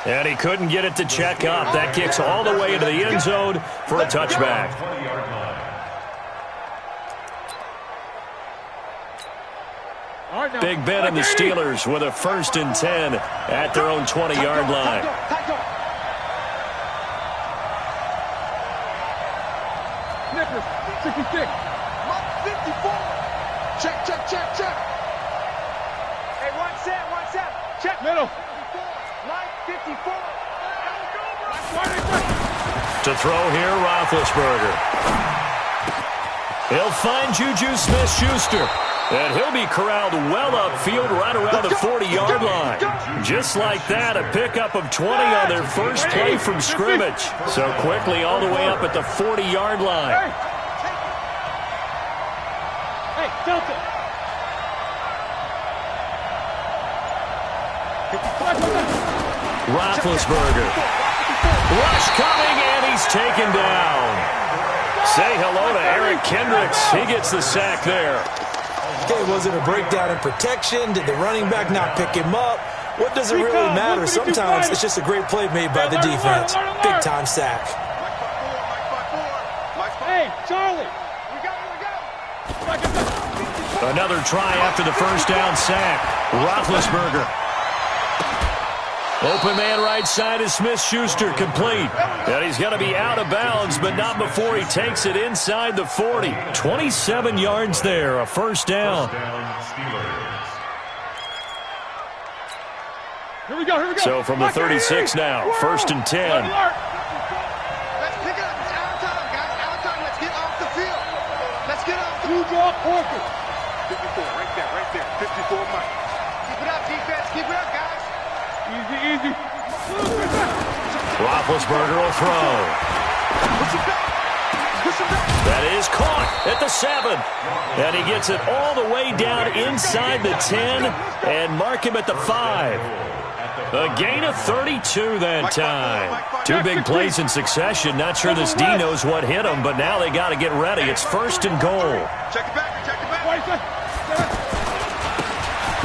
[SPEAKER 1] And he couldn't get it to check up. That kicks all the way into the end zone for a touchback. Big Ben and the Steelers with a 1st and 10 at their own 20-yard line.
[SPEAKER 3] Snippers, 66.
[SPEAKER 6] 54. Check.
[SPEAKER 3] Hey, 1-7. Check. Middle. 54.
[SPEAKER 1] To throw here, Roethlisberger. He'll find Juju Smith-Schuster. And he'll be corralled well upfield right around the 40-yard line. Just like that, a pickup of 20 on their first play from scrimmage. So quickly all the way up at the 40-yard line.
[SPEAKER 3] Hey, Delta.
[SPEAKER 1] Roethlisberger. Rush coming, and he's taken down. Say hello to Eric Kendricks. He gets the sack there.
[SPEAKER 5] Okay, was it a breakdown in protection? Did the running back not pick him up? What does it really matter? Sometimes it's just a great play made by the defense. Big-time sack.
[SPEAKER 3] Hey, Charlie.
[SPEAKER 1] Another try after the first down sack. Roethlisberger. Open man right side is Smith-Schuster, complete. And he's going to be out of bounds, but not before he takes it inside the 40. 27 yards there, a first down.
[SPEAKER 3] Here we go.
[SPEAKER 1] So from the 36 now, 1st and 10.
[SPEAKER 6] Let's pick it up. It's our time, guys. Our time. Let's get off the field. Let's get off the field.
[SPEAKER 3] You draw Porter.
[SPEAKER 6] 54, right there. 54, Mike. Keep it up, defense. Keep it up, guys.
[SPEAKER 3] Easy.
[SPEAKER 1] Roethlisberger will throw. That is caught at the 7. And he gets it all the way down inside the 10 and mark him at the 5. A gain of 32 that time. 2 big plays in succession. Not sure this D knows what hit him, but now they got to get ready. It's 1st and goal.
[SPEAKER 6] Check it back.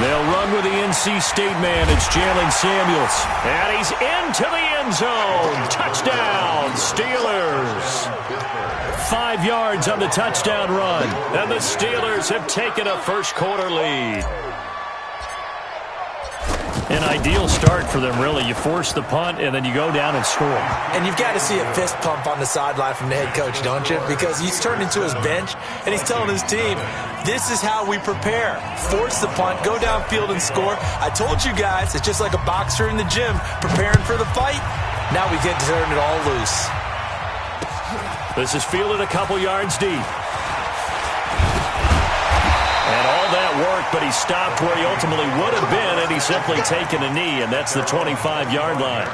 [SPEAKER 1] They'll run with the NC State man. It's Jalen Samuels. And he's into the end zone. Touchdown, Steelers. 5 yards on the touchdown run. And the Steelers have taken a first quarter lead.
[SPEAKER 4] An ideal start for them, really. You force the punt, and then you go down and score.
[SPEAKER 5] And you've got to see a fist pump on the sideline from the head coach, don't you? Because he's turned into his bench, and he's telling his team, this is how we prepare. Force the punt, go downfield and score. I told you guys, it's just like a boxer in the gym preparing for the fight. Now we get to turn it all loose.
[SPEAKER 1] This is fielded a couple yards deep. And all that work, but he stopped where he ultimately would have been, and he's simply taken a knee, and that's the 25-yard line.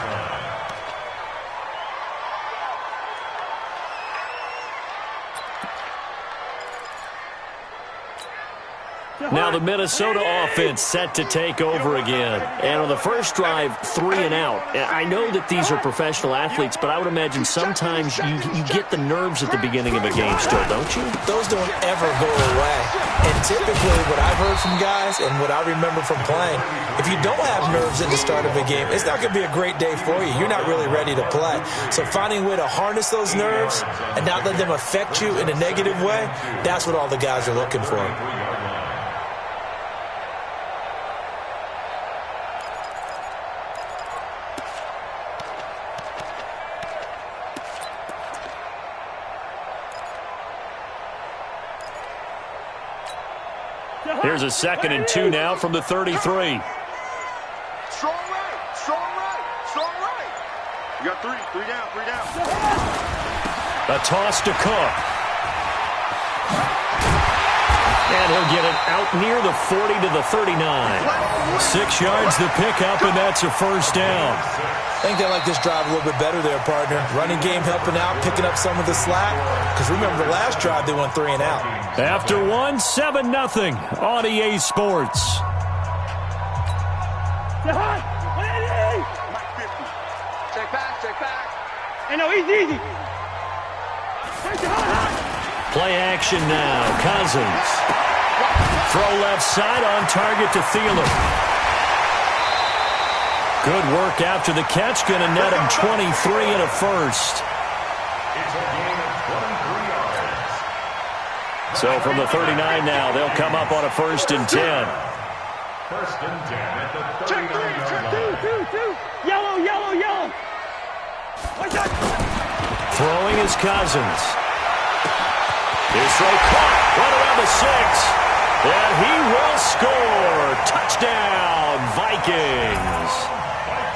[SPEAKER 1] Now the Minnesota offense set to take over again. And on the first drive, 3 and out. I know that these are professional athletes, but I would imagine sometimes you get the nerves at the beginning of a game still, don't you?
[SPEAKER 5] Those don't ever go away. And typically what I've heard from guys and what I remember from playing, if you don't have nerves at the start of a game, it's not going to be a great day for you. You're not really ready to play. So finding a way to harness those nerves and not let them affect you in a negative way, that's what all the guys are looking for.
[SPEAKER 1] Here's a 2nd and 2 now from the 33.
[SPEAKER 3] Strong right, strong right, strong right. You got three down.
[SPEAKER 1] A toss to Cook. And he'll get it out near the 40 to the 39. 6 yards the pickup, and that's a first down.
[SPEAKER 5] I think they like this drive a little bit better there, partner. Running game helping out, picking up some of the slack. Because remember, the last drive they went 3 and out.
[SPEAKER 1] After 1, 7-0 on EA Sports.
[SPEAKER 3] Check back.
[SPEAKER 6] Hey, no, easy.
[SPEAKER 1] Play action now. Cousins. Throw left side on target to Thielen. Good work after the catch. Going to net him 23 and a first.
[SPEAKER 2] It's a gain of 23 yards.
[SPEAKER 1] So from the 39 now, they'll come up on a 1st and 10.
[SPEAKER 2] 1st and 10 at the 39-yard line.
[SPEAKER 6] Two. Yellow. What's that?
[SPEAKER 1] Throwing is Cousins. His throw caught right around the 6. And he will score. Touchdown, Vikings.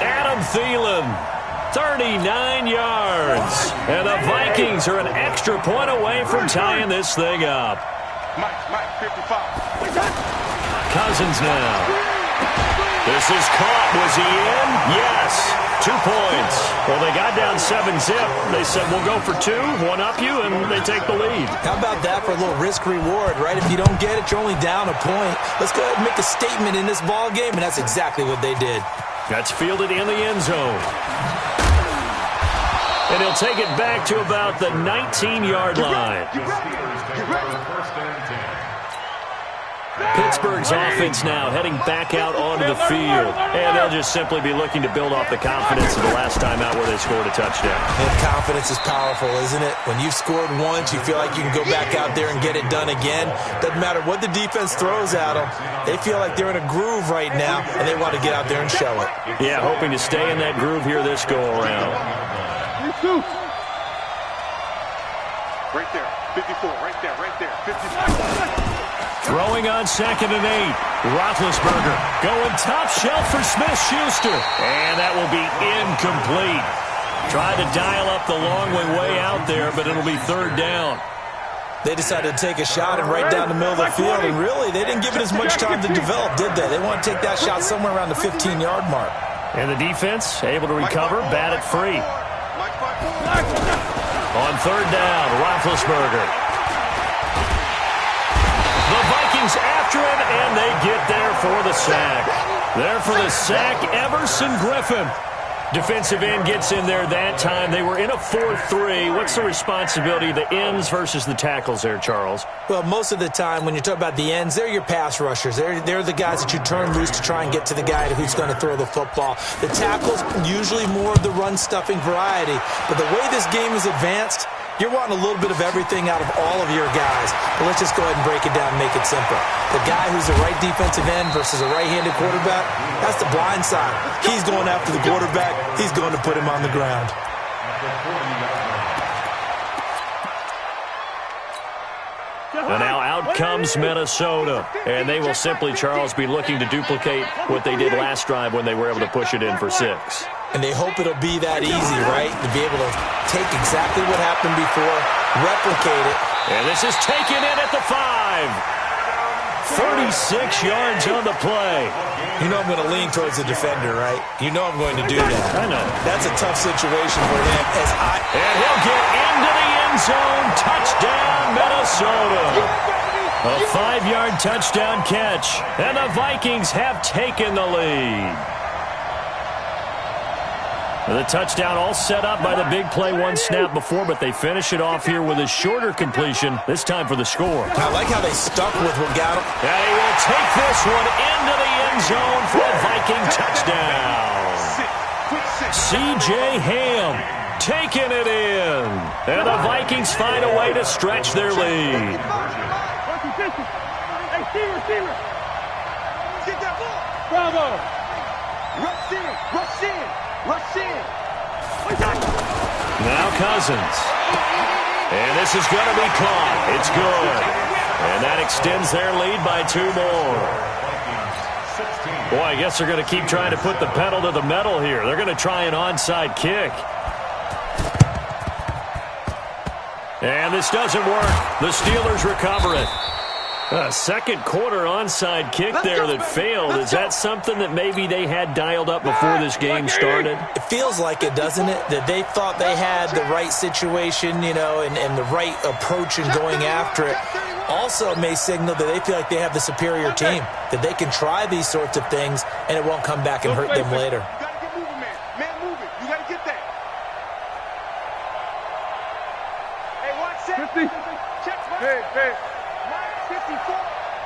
[SPEAKER 1] Adam Thielen, 39 yards. And the Vikings are an extra point away from tying this thing up.
[SPEAKER 3] Mike, 55.
[SPEAKER 1] Cousins now. This is caught. Was he in? Yes. 2 points. Well, they got down 7-zip. They said, we'll go for 2, one up you, and they take the lead.
[SPEAKER 5] How about that for a little risk-reward, right? If you don't get it, you're only down a point. Let's go ahead and make a statement in this ball game, and that's exactly what they did.
[SPEAKER 1] That's fielded in the end zone. And he'll take it back to about the 19-yard line.
[SPEAKER 2] The Steelers take over 1st and 10.
[SPEAKER 1] Pittsburgh's offense now heading back out onto the field. And they'll just simply be looking to build off the confidence of the last time out where they scored a touchdown.
[SPEAKER 5] And confidence is powerful, isn't it? When you've scored once, you feel like you can go back out there and get it done again. Doesn't matter what the defense throws at them. They feel like they're in a groove right now, and they want to get out there and show it.
[SPEAKER 1] Yeah, hoping to stay in that groove here this go-around.
[SPEAKER 3] Right there, 54, right there, 54.
[SPEAKER 1] Throwing on 2nd and 8. Roethlisberger going top shelf for Smith-Schuster. And that will be incomplete. Tried to dial up the long way out there, but it'll be 3rd down.
[SPEAKER 5] They decided to take a shot and right down the middle of the field, and really, they didn't give it as much time to develop, did they? They want to take that shot somewhere around the 15-yard mark.
[SPEAKER 1] And the defense able to recover, bat it free. On 3rd down, Roethlisberger. The Vikings after him, and they get there for the sack. There for the sack, Everson Griffin. Defensive end gets in there that time. They were in a 4-3. What's the responsibility of the ends versus the tackles there, Charles?
[SPEAKER 5] Well, most of the time when you talk about the ends, they're your pass rushers. They're the guys that you turn loose to try and get to the guy who's going to throw the football. The tackles, usually more of the run-stuffing variety. But the way this game is advanced, You're wanting a little bit of everything out of all of your guys. But let's just go ahead and break it down and make it simple. The guy who's the right defensive end versus a right-handed quarterback, that's the blind side. He's going after the quarterback. He's going to put him on the ground.
[SPEAKER 1] And now out comes Minnesota. And they will simply, Charles, be looking to duplicate what they did last drive when they were able to push it in for 6.
[SPEAKER 5] And they hope it'll be that easy, right? To be able to take exactly what happened before, replicate it.
[SPEAKER 1] And this is taken in at the 5. 36 yards on the play.
[SPEAKER 5] You know I'm going to lean towards the defender, right? You know I'm going to do that.
[SPEAKER 1] I know.
[SPEAKER 5] That's a tough situation for him.
[SPEAKER 1] And he'll get into the end zone. Touchdown, Minnesota. A 5-yard touchdown catch. And the Vikings have taken the lead. The touchdown all set up by the big play, one snap before, but they finish it off here with a shorter completion, this time for the score.
[SPEAKER 5] I like how they stuck with what got him.
[SPEAKER 1] And he will take this one into the end zone for a Viking touchdown. C.J. Ham taking it in. And the Vikings find a way to stretch their lead.
[SPEAKER 3] Bravo. Rush in.
[SPEAKER 1] Now Cousins. And this is going to be caught. It's good. And that extends their lead by 2 more. Boy, I guess they're going to keep trying to put the pedal to the metal here. They're going to try an onside kick. And this doesn't work. The Steelers recover it. A second quarter onside kick there that failed. Is that something that maybe they had dialed up before this game started?
[SPEAKER 5] It feels like it, doesn't it? That they thought they had the right situation, you know, and the right approach in going after it. Also may signal that they feel like they have the superior team, that they can try these sorts of things and it won't come back and hurt them later.
[SPEAKER 6] You got to get moving, man. Man moving. You got to get that. Hey, watch that.
[SPEAKER 3] 50.
[SPEAKER 6] Check.
[SPEAKER 3] Hey.
[SPEAKER 6] 54.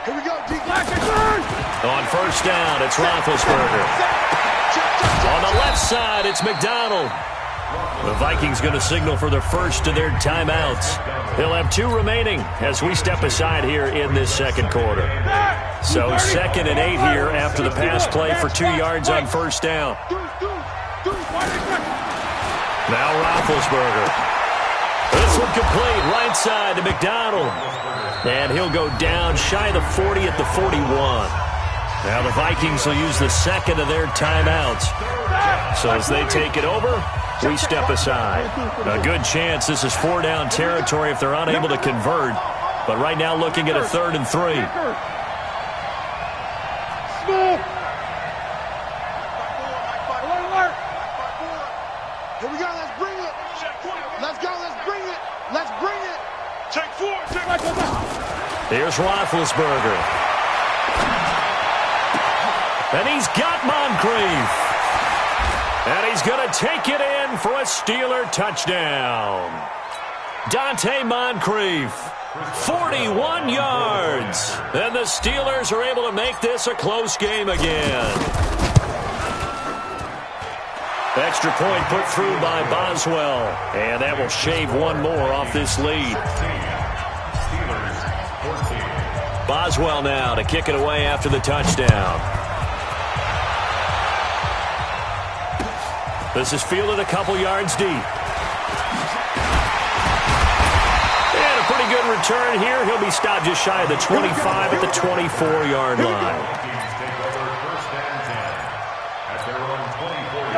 [SPEAKER 6] Here we go, D.
[SPEAKER 1] On first down, it's Roethlisberger. On the left side, it's McDonald. The Vikings going to signal for the first of their timeouts. He'll have 2 remaining as we step aside here in this second quarter. So 2nd and 8 here after the pass play for 2 yards on first down. Now Roethlisberger. This one complete, right side to McDonald. And he'll go down shy of the 40 at the 41. Now the Vikings will use the second of their timeouts. So as they take it over, we step aside. A good chance this is 4-down territory if they're unable to convert. But right now looking at a 3rd and 3.
[SPEAKER 6] Here we go, let's bring it. Let's go, let's bring it. Let's bring it.
[SPEAKER 3] Take 4.
[SPEAKER 1] Here's Roethlisberger. And he's got Moncrief. And he's going to take it in for a Steeler touchdown. Dante Moncrief, 41 yards. And the Steelers are able to make this a close game again. Extra point put through by Boswell. And that will shave 1 more off this lead. Boswell now to kick it away after the touchdown. This is fielded a couple yards deep. And a pretty good return here. He'll be stopped just shy of the 25 at the 24-yard line.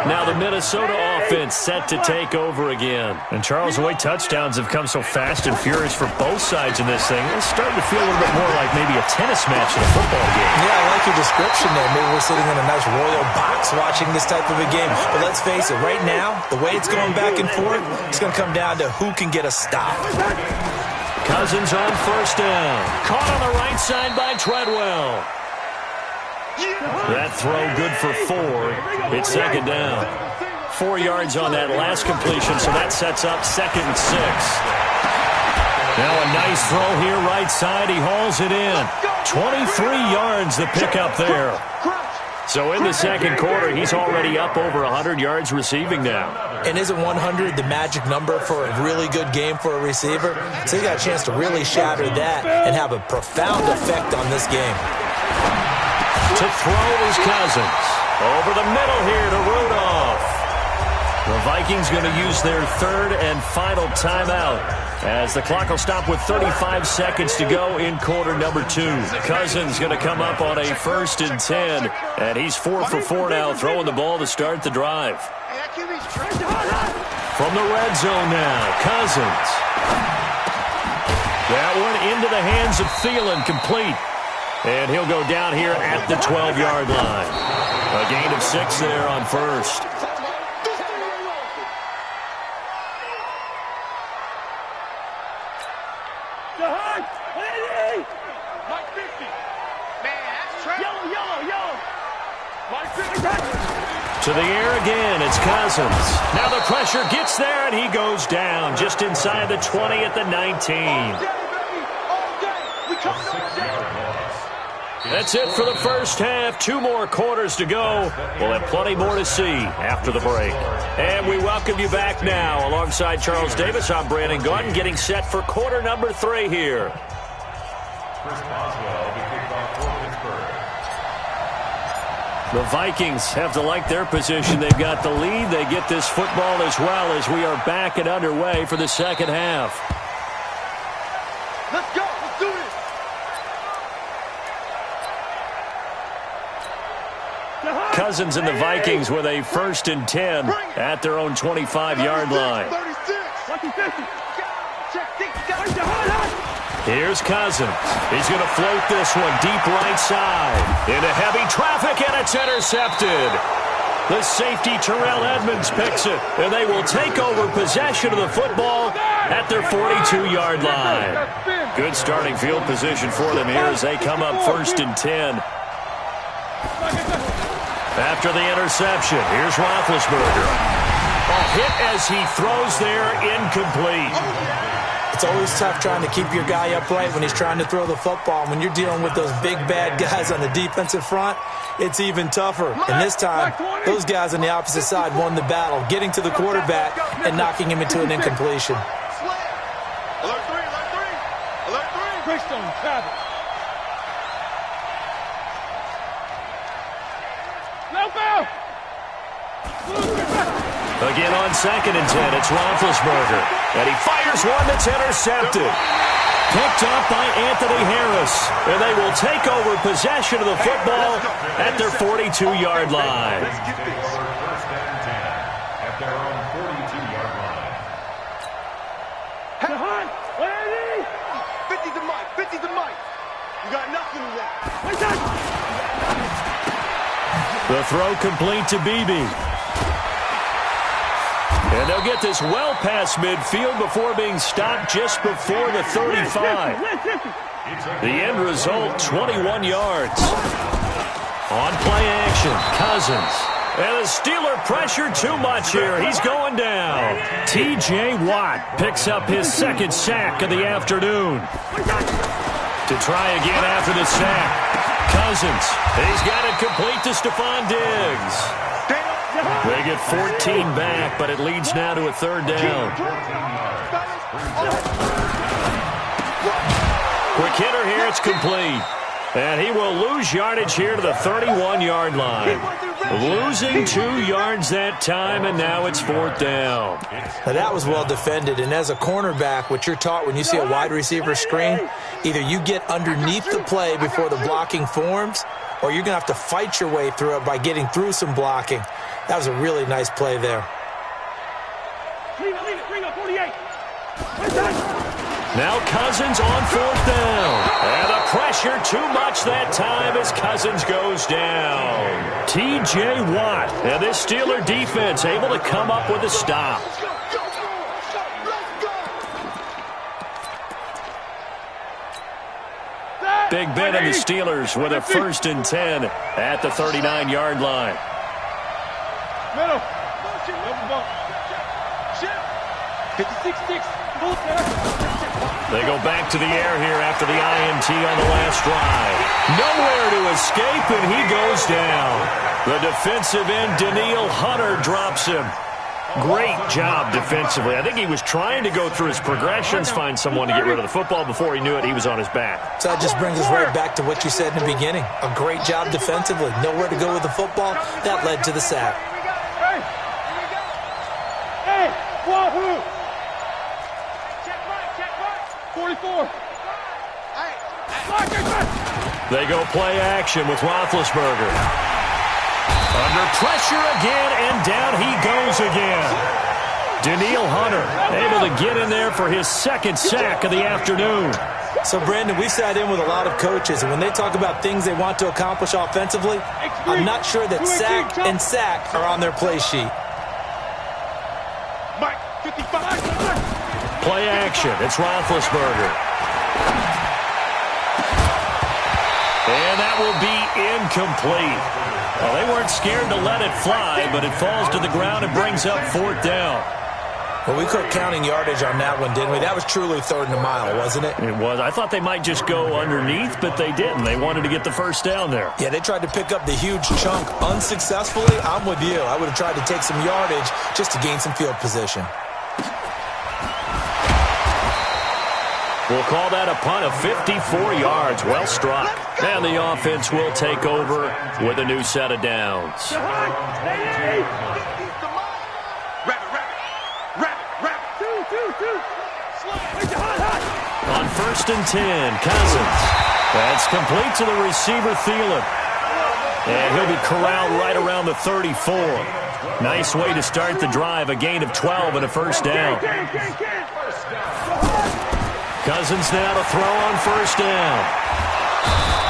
[SPEAKER 1] Now the Minnesota offense set to take over again. And Charles, the way touchdowns have come so fast and furious for both sides in this thing, it's starting to feel a little bit more like maybe a tennis match in a football game.
[SPEAKER 5] Yeah, I like your description there. Maybe we're sitting in a nice royal box watching this type of a game. But let's face it, right now, the way it's going back and forth, it's going to come down to who can get a stop.
[SPEAKER 1] Cousins on first down. Caught on the right side by Treadwell. That throw good for 4. It's 2nd down. 4 yards on that last completion, so that sets up 2nd and 6. Now a nice throw here right side. He hauls it in. 23 yards the pickup there. So in the second quarter, he's already up over 100 yards receiving now.
[SPEAKER 5] And isn't 100 the magic number for a really good game for a receiver? So he got a chance to really shatter that and have a profound effect on this game.
[SPEAKER 1] To throw is Cousins. Over the middle here to Rudolph. The Vikings going to use their third and final timeout as the clock will stop with 35 seconds to go in quarter number 2. Cousins going to come up on a 1st and 10, and he's 4 for 4 now, throwing the ball to start the drive. From the red zone now, Cousins. That one into the hands of Thielen, complete. And he'll go down here at the 12-yard line. A gain of 6 there on 1st. To the air again, it's Cousins. Now the pressure gets there, and he goes down just inside the 20 at the 19. That's it for the first half. 2 more quarters to go. We'll have plenty more to see after the break. And we welcome you back now. Alongside Charles Davis, I'm Brandon Gaudin, getting set for quarter number 3 here. The Vikings have to like their position. They've got the lead. They get this football as well as we are back and underway for the second half.
[SPEAKER 6] Let's go. Let's do this.
[SPEAKER 1] Cousins and the Vikings with a 1st and 10 at their own 25-yard line.
[SPEAKER 6] 36.
[SPEAKER 1] Here's Cousins. He's going to float this one deep right side. Into heavy traffic, and it's intercepted. The safety, Terrell Edmonds, picks it, and they will take over possession of the football at their 42-yard line. Good starting field position for them here as they come up 1st and 10. After the interception, here's Roethlisberger. A hit as he throws there, incomplete.
[SPEAKER 5] It's always tough trying to keep your guy upright when he's trying to throw the football. When you're dealing with those big, bad guys on the defensive front, it's even tougher. And this time, those guys on the opposite side won the battle, getting to the quarterback and knocking him into an incompletion.
[SPEAKER 6] Alert 3, alert 3. Alert 3.
[SPEAKER 3] Greystone, traffic.
[SPEAKER 1] Again on 2nd and 10, it's Roethlisberger. And he fires one that's intercepted. Picked up by Anthony Harris. And they will take over possession of the football at their 42-yard line.
[SPEAKER 2] Let's get this. 1st and 10 at their own 42-yard line.
[SPEAKER 6] 50 to Mike. 50 to Mike. You got nothing left.
[SPEAKER 1] The throw complete to Beebe. And they'll get this well past midfield before being stopped just before the 35. The end result, 21 yards. On play action, Cousins. And the Steeler pressure too much here. He's going down. T.J. Watt picks up his 2nd sack of the afternoon. To try again after the sack. Cousins, he's got it complete to Stephon Diggs. They get 14 back, but it leads now to a 3rd down. Quick hitter here, it's complete. And he will lose yardage here to the 31-yard line. Losing 2 yards that time, and now it's 4th down.
[SPEAKER 5] Now that was well defended, and as a cornerback, what you're taught when you see a wide receiver screen, either you get underneath the play before the blocking forms, or you're going to have to fight your way through it by getting through some blocking. That was a really nice play there.
[SPEAKER 1] Now Cousins on 4th down. And the pressure too much that time as Cousins goes down. T.J. Watt. And this Steeler defense able to come up with a stop. Big Ben and the Steelers with a 1st and 10 at the 39-yard line.
[SPEAKER 3] Middle. 56-6.
[SPEAKER 1] They go back to the air here after the INT on the last drive. Nowhere to escape, and he goes down. The defensive end, Daniil Hunter, drops him. Great job defensively. I think he was trying to go through his progressions, find someone to get rid of the football. Before he knew it, he was on his back.
[SPEAKER 5] So that just brings us right back to what you said in the beginning. A great job defensively. Nowhere to go with the football. That led to the sack.
[SPEAKER 3] Hey, Wahoo! Check mark. 44.
[SPEAKER 1] They go play action with Roethlisberger. Under pressure again, and down he goes again. Daniil Hunter able to get in there for his second sack of the afternoon.
[SPEAKER 5] So, Brandon, we sat in with a lot of coaches, and when they talk about things they want to accomplish offensively, I'm not sure that sack and sack are on their play sheet.
[SPEAKER 1] Play action. It's Roethlisberger. And that will be incomplete. Well, they weren't scared to let it fly, but it falls to the ground and brings up 4th down.
[SPEAKER 5] Well, we quit counting yardage on that one, didn't we? That was truly 3rd and a mile, wasn't it?
[SPEAKER 1] It was. I thought they might just go underneath, but they didn't. They wanted to get the first down there.
[SPEAKER 5] Yeah, they tried to pick up the huge chunk unsuccessfully. I'm with you. I would have tried to take some yardage just to gain some field position.
[SPEAKER 1] We'll call that a punt of 54 yards. Well struck. And the offense will take over with a new set of downs. On 1st and 10, Cousins. That's complete to the receiver, Thielen. And he'll be corralled right around the 34. Nice way to start the drive. A gain of 12 and a first down. Cousins now to throw on 1st down.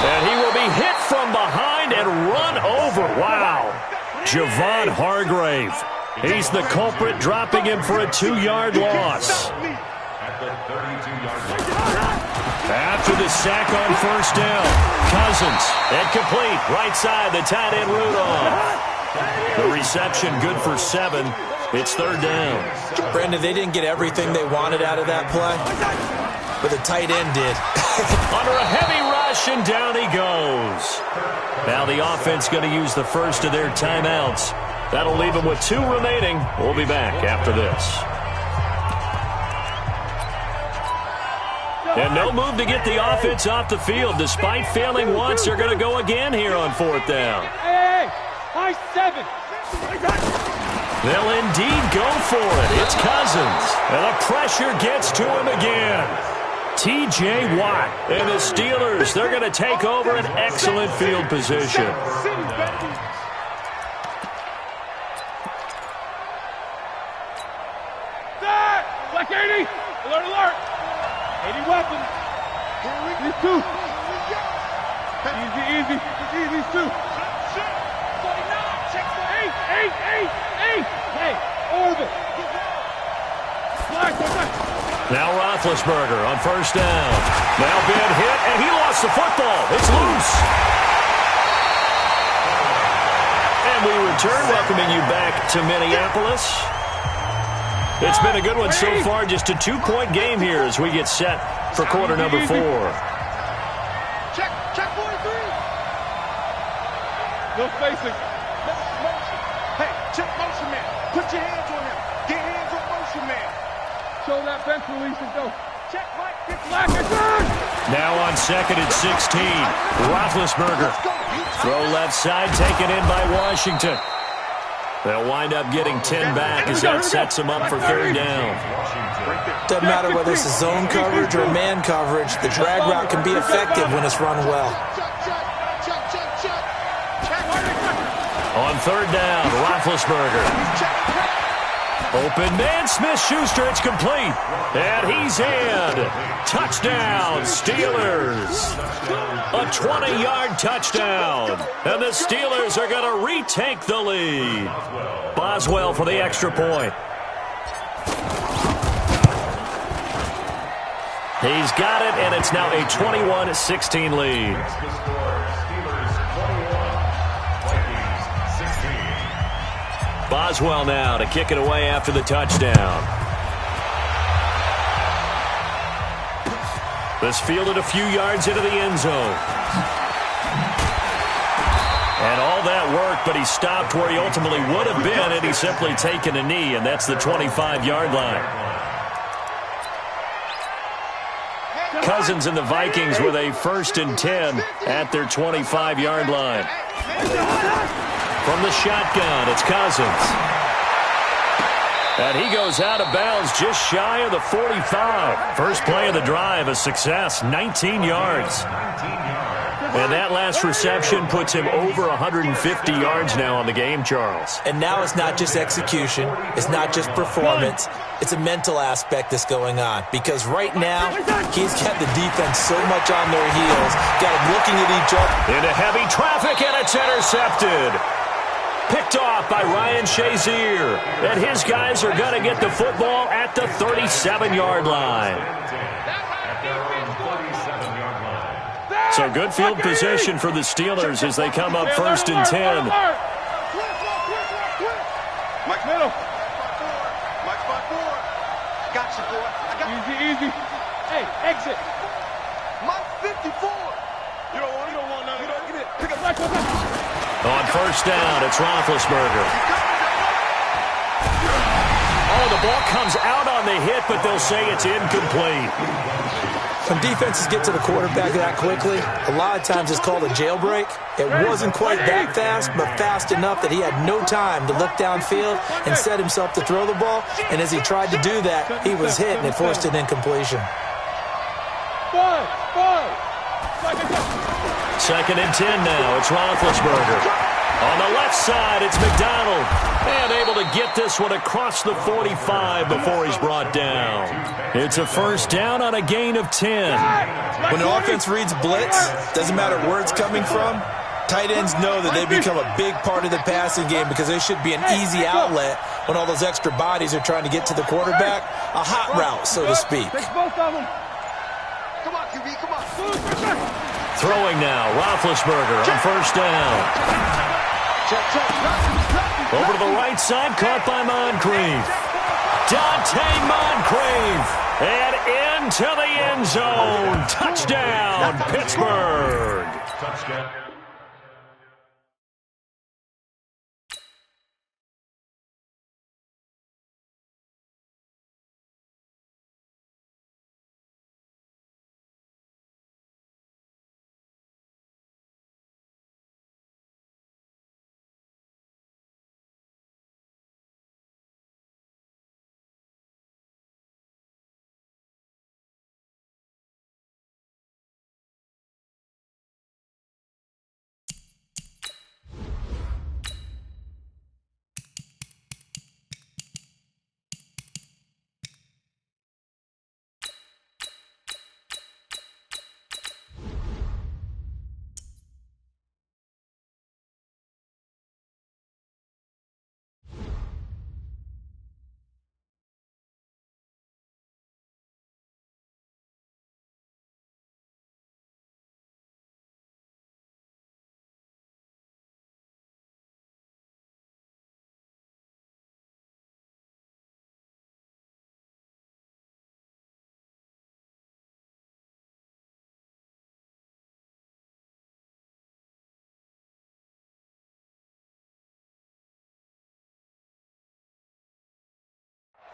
[SPEAKER 1] And he will be hit from behind and run over. Wow. Javon Hargrave. He's the culprit, dropping him for a 2-yard loss. After the sack on 1st down, Cousins, incomplete, right side, the tight end Rudolph. The reception good for 7. It's 3rd down.
[SPEAKER 5] Brandon, they didn't get everything they wanted out of that play, but the tight end did.
[SPEAKER 1] Under a heavy rush, and down he goes. Now the offense going to use the first of their timeouts. That'll leave them with 2 remaining. We'll be back after this. And no move to get the offense off the field. Despite failing once, they're going to go again here on 4th down.
[SPEAKER 3] Hey, high 7.
[SPEAKER 1] They'll indeed go for it. It's Cousins. And the pressure gets to him again. T.J. Watt and the Steelers, they're going to take over an excellent field position.
[SPEAKER 3] Black 80. Alert, alert. 80 weapons. These 2. Easy, easy. These 2. 49. Check 8. Hey, orbit. Black.
[SPEAKER 1] Now Roethlisberger on 1st down. Now being hit, and he lost the football. It's loose. And we return, welcoming you back to Minneapolis. It's been a good one so far. Just a 2-point game here as we get set for quarter number 4.
[SPEAKER 6] Check 43.
[SPEAKER 3] No spacing.
[SPEAKER 6] Motion. Hey, check motion man. Put your hands on him. Get hands on motion man.
[SPEAKER 3] Show that bench release and go.
[SPEAKER 6] Check Mike.
[SPEAKER 3] Black is on.
[SPEAKER 1] Now on 2nd and 16. Roethlisberger. Throw left side, taken in by Washington. They'll wind up getting 10 back as that sets them up for 3rd down.
[SPEAKER 5] Doesn't matter whether it's a zone coverage or man coverage, the drag route can be effective when it's run well.
[SPEAKER 1] On 3rd down, Roethlisberger. Open man, Smith-Schuster, it's complete. And he's in. Touchdown, Steelers. A 20-yard touchdown. And the Steelers are going to retake the lead. Boswell for the extra point. He's got it, and it's now a 21-16 lead. Boswell now to kick it away after the touchdown. This fielded a few yards into the end zone. All that work, but he stopped where he ultimately would have been, and he's simply taken a knee, and that's the 25-yard line. Cousins and the Vikings with a 1st and 10 at their 25-yard line. From the shotgun, it's Cousins. And he goes out of bounds just shy of the 45. First play of the drive, a success, 19 yards. And that last reception puts him over 150 yards now on the game, Charles.
[SPEAKER 5] And now it's not just execution. It's not just performance. It's a mental aspect that's going on. Because right now, he's got the defense so much on their heels. Got them looking at each other.
[SPEAKER 1] Into heavy traffic, and it's intercepted. Picked off by Ryan Shazier. And his guys are going to get the football at the 37-yard line. So good field position for the Steelers as they come up 1st and 10.
[SPEAKER 3] Mike middle.
[SPEAKER 6] Mike 5-4. Got you, boy.
[SPEAKER 3] Easy. Hey, exit.
[SPEAKER 6] Mike 54. You don't want nothing. Get it. Pick up.
[SPEAKER 1] On 1st down, it's Roethlisberger. Oh, the ball comes out on the hit, but they'll say it's incomplete.
[SPEAKER 5] When defenses get to the quarterback that quickly, a lot of times it's called a jailbreak. It wasn't quite that fast, but fast enough that he had no time to look downfield and set himself to throw the ball. And as he tried to do that, he was hit, and it forced an incompletion.
[SPEAKER 1] 2nd and 10 now. It's Roethlisberger. On the left side, it's McDonald. And able to get this one across the 45 before he's brought down. It's a 1st down on a gain of 10.
[SPEAKER 5] When an offense reads blitz, doesn't matter where it's coming from, tight ends know that they become a big part of the passing game because they should be an easy outlet when all those extra bodies are trying to get to the quarterback. A hot route, so to speak.
[SPEAKER 3] Both of them.
[SPEAKER 6] Come on, QB. Come on.
[SPEAKER 1] Throwing now, Roethlisberger on 1st down. Over to the right side, caught by Moncrief. Dante Moncrief. And into the end zone. Touchdown, Pittsburgh.
[SPEAKER 2] Touchdown.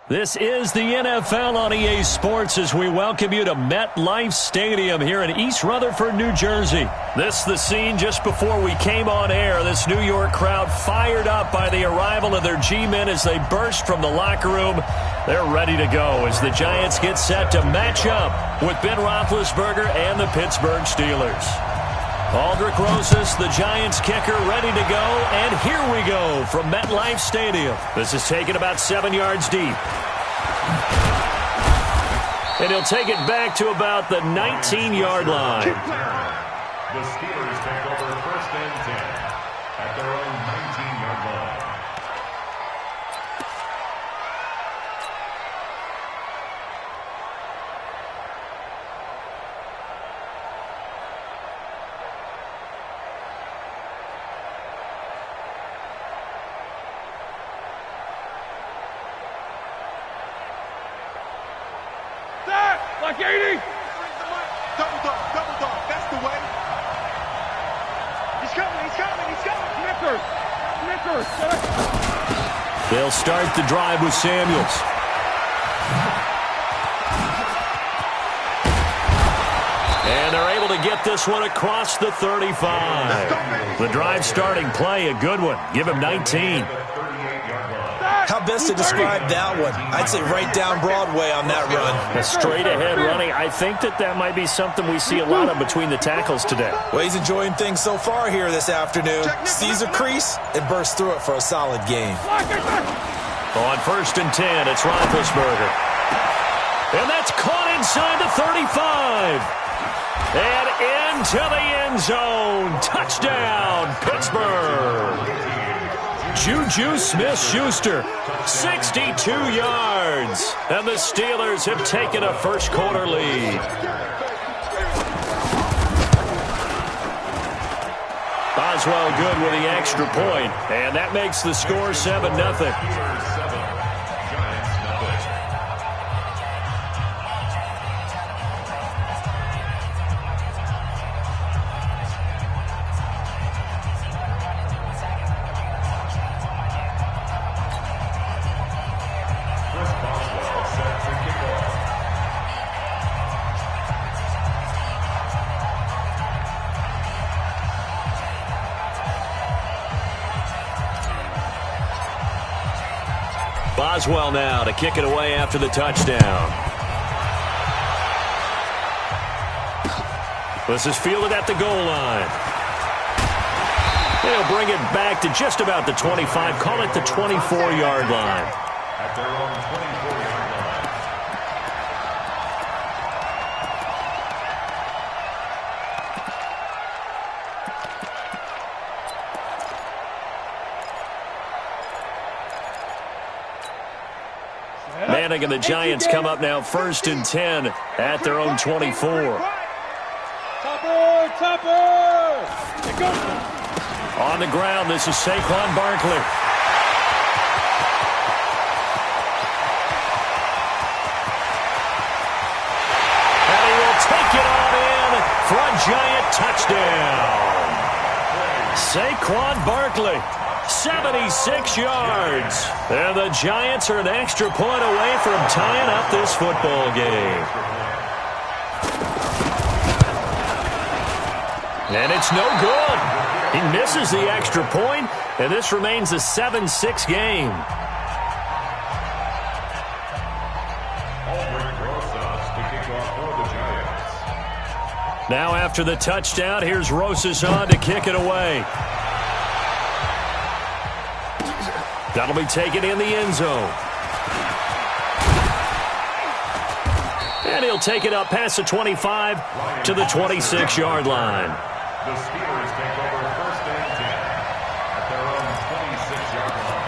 [SPEAKER 1] This is the NFL on EA Sports as we welcome you to MetLife Stadium here in East Rutherford, New Jersey. This the scene just before we came on air. This New York crowd fired up by the arrival of their G-men as they burst from the locker room. They're ready to go as the Giants get set to match up with Ben Roethlisberger and the Pittsburgh Steelers. Aldrich Rosas, the Giants kicker, ready to go. And here we go from MetLife Stadium. This is taken about 7 yards deep. And he'll take it back to about the 19-yard line.
[SPEAKER 2] The Steelers take over 1st and 10 at their own 19-yard line.
[SPEAKER 3] Like 80.
[SPEAKER 6] Double dog. That's the way. He's
[SPEAKER 1] They'll start the drive with Samuels. And they're able to get this one across the 35. The drive starting play, a good one. Give him 19.
[SPEAKER 5] How best to describe that one? I'd say right down Broadway on that run.
[SPEAKER 4] A straight-ahead running. I think that might be something we see a lot of between the tackles today.
[SPEAKER 5] Well, he's enjoying things so far here this afternoon. Sees a crease and bursts through it for a solid game.
[SPEAKER 1] On 1st and 10, it's Roethlisberger. And that's caught inside the 35. And into the end zone. Touchdown, Pittsburgh. Juju Smith-Schuster, 62 yards. And the Steelers have taken a first-quarter lead. Boswell good with the extra point. And that makes the score 7-0. Boswell now to kick it away after the touchdown. This is fielded at the goal line. They'll bring it back to just about the 25. Call it the 24-yard line.
[SPEAKER 2] At their own 24-yard line.
[SPEAKER 1] Manning and the Giants come up now 1st and 10 at their own 24. On the ground, this is Saquon Barkley. And he will take it on in for a Giant touchdown. Saquon Barkley. 76 yards. And the Giants are an extra point away from tying up this football game. And it's no good. He misses the extra point, and this remains a 7-6 game. Now after the touchdown, here's Rosas on to kick it away. That'll be taken in the end zone. And he'll take it up past the 25 to the 26-yard line.
[SPEAKER 2] The Steelers take over 1st and 10 at their own 26-yard line.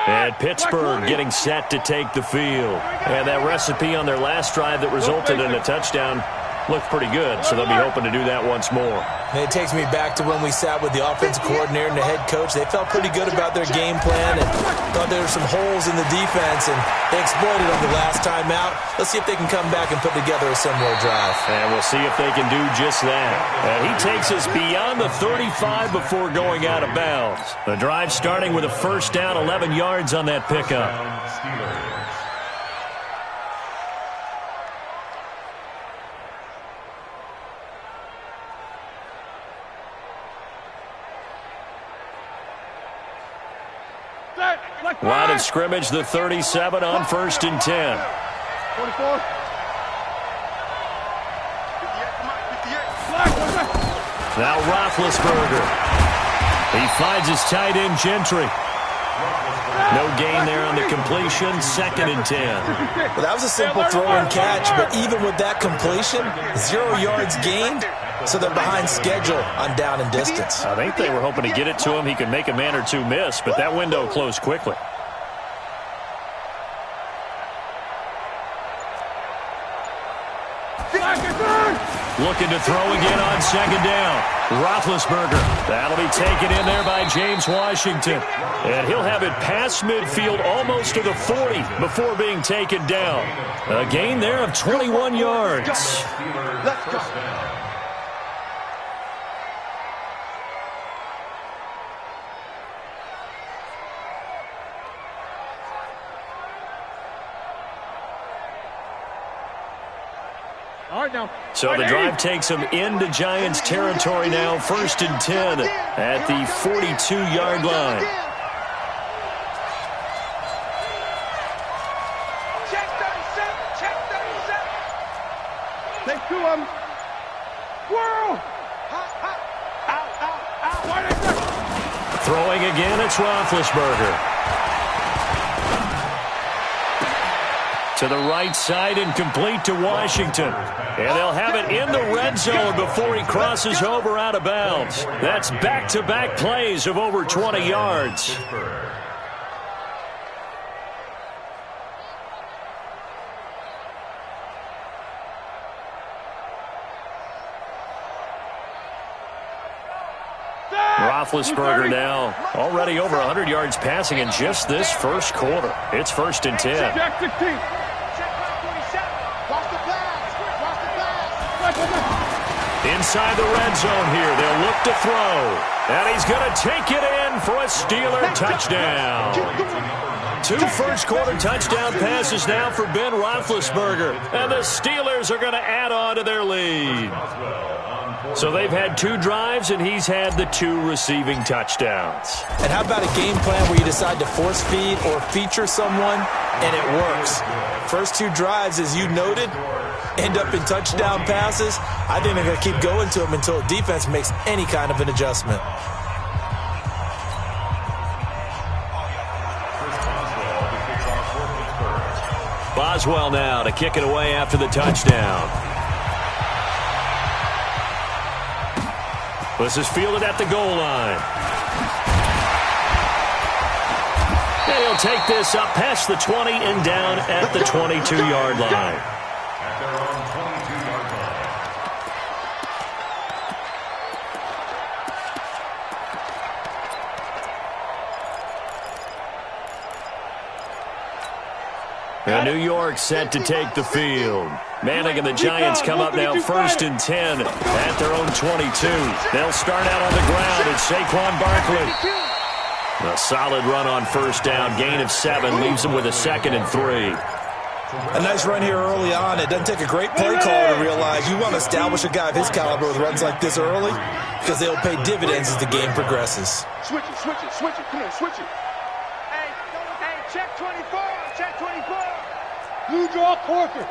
[SPEAKER 1] And Pittsburgh getting set to take the field. And that recipe on their last drive that resulted in a touchdown looked pretty good, so they'll be hoping to do that once more.
[SPEAKER 5] And it takes me back to when we sat with the offensive coordinator and the head coach. They felt pretty good about their game plan and thought there were some holes in the defense, and they exploited them the last time out. Let's see if they can come back and put together a similar drive.
[SPEAKER 1] And we'll see if they can do just that. And he takes us beyond the 35 before going out of bounds. The drive starting with a 1st down, 11 yards on that pickup. Line of scrimmage, the 37 on 1st and 10.
[SPEAKER 3] 24.
[SPEAKER 1] Now Roethlisberger. He finds his tight end, Gentry. No gain there on the completion, 2nd and 10.
[SPEAKER 5] Well, that was a simple throw and catch, but even with that completion, 0 yards gained, so they're behind schedule on down and distance.
[SPEAKER 4] I think they were hoping to get it to him. He could make a man or two miss, but that window closed quickly.
[SPEAKER 1] Looking to throw again on second down. Roethlisberger. That'll be taken in there by James Washington. And he'll have it past midfield almost to the 40 before being taken down. A gain there of 21 yards.
[SPEAKER 6] Let's go.
[SPEAKER 1] So the drive takes them into Giants territory now, 1st and 10 at the 42-yard line.
[SPEAKER 3] Check 37, check 37. Take 2 of them. Whirl. Out.
[SPEAKER 1] Throwing again, it's Roethlisberger. To the right side and complete to Washington. And they'll have it in the red zone before he crosses over out of bounds. That's back-to-back plays of over 20 yards. Roethlisberger now already over 100 yards passing in just this first quarter. It's 1st and 10.
[SPEAKER 3] Check 16. Check 27. Watch the pass.
[SPEAKER 1] Inside the red zone here, they'll look to throw. And he's going to take it in for a Steeler touchdown. 2 first-quarter touchdown passes now for Ben Roethlisberger. And the Steelers are going to add on to their lead. So they've had 2 drives, and he's had the 2 receiving touchdowns.
[SPEAKER 5] And how about a game plan where you decide to force feed or feature someone, and it works? First 2 drives, as you noted, end up in touchdown passes. I think they're going to keep going to them until the defense makes any kind of an adjustment.
[SPEAKER 1] Boswell now to kick it away after the touchdown. This is fielded at the goal line. And he'll take this up past the 20 and down at the 22-yard line.
[SPEAKER 2] At their own 22-yard line.
[SPEAKER 1] And New York set to take the field. Manning and the Giants come up now 1st and 10 at their own 22. They'll start out on the ground. It's Saquon Barkley. A solid run on 1st down. Gain of 7 leaves them with a 2nd and 3.
[SPEAKER 5] A nice run here early on. It doesn't take a great play caller to realize you want to establish a guy of his caliber with runs like this early because they'll pay dividends as the game progresses.
[SPEAKER 3] Switch it. Come on, switch it. Hey, check 24. Check 24. Blue draw Corker.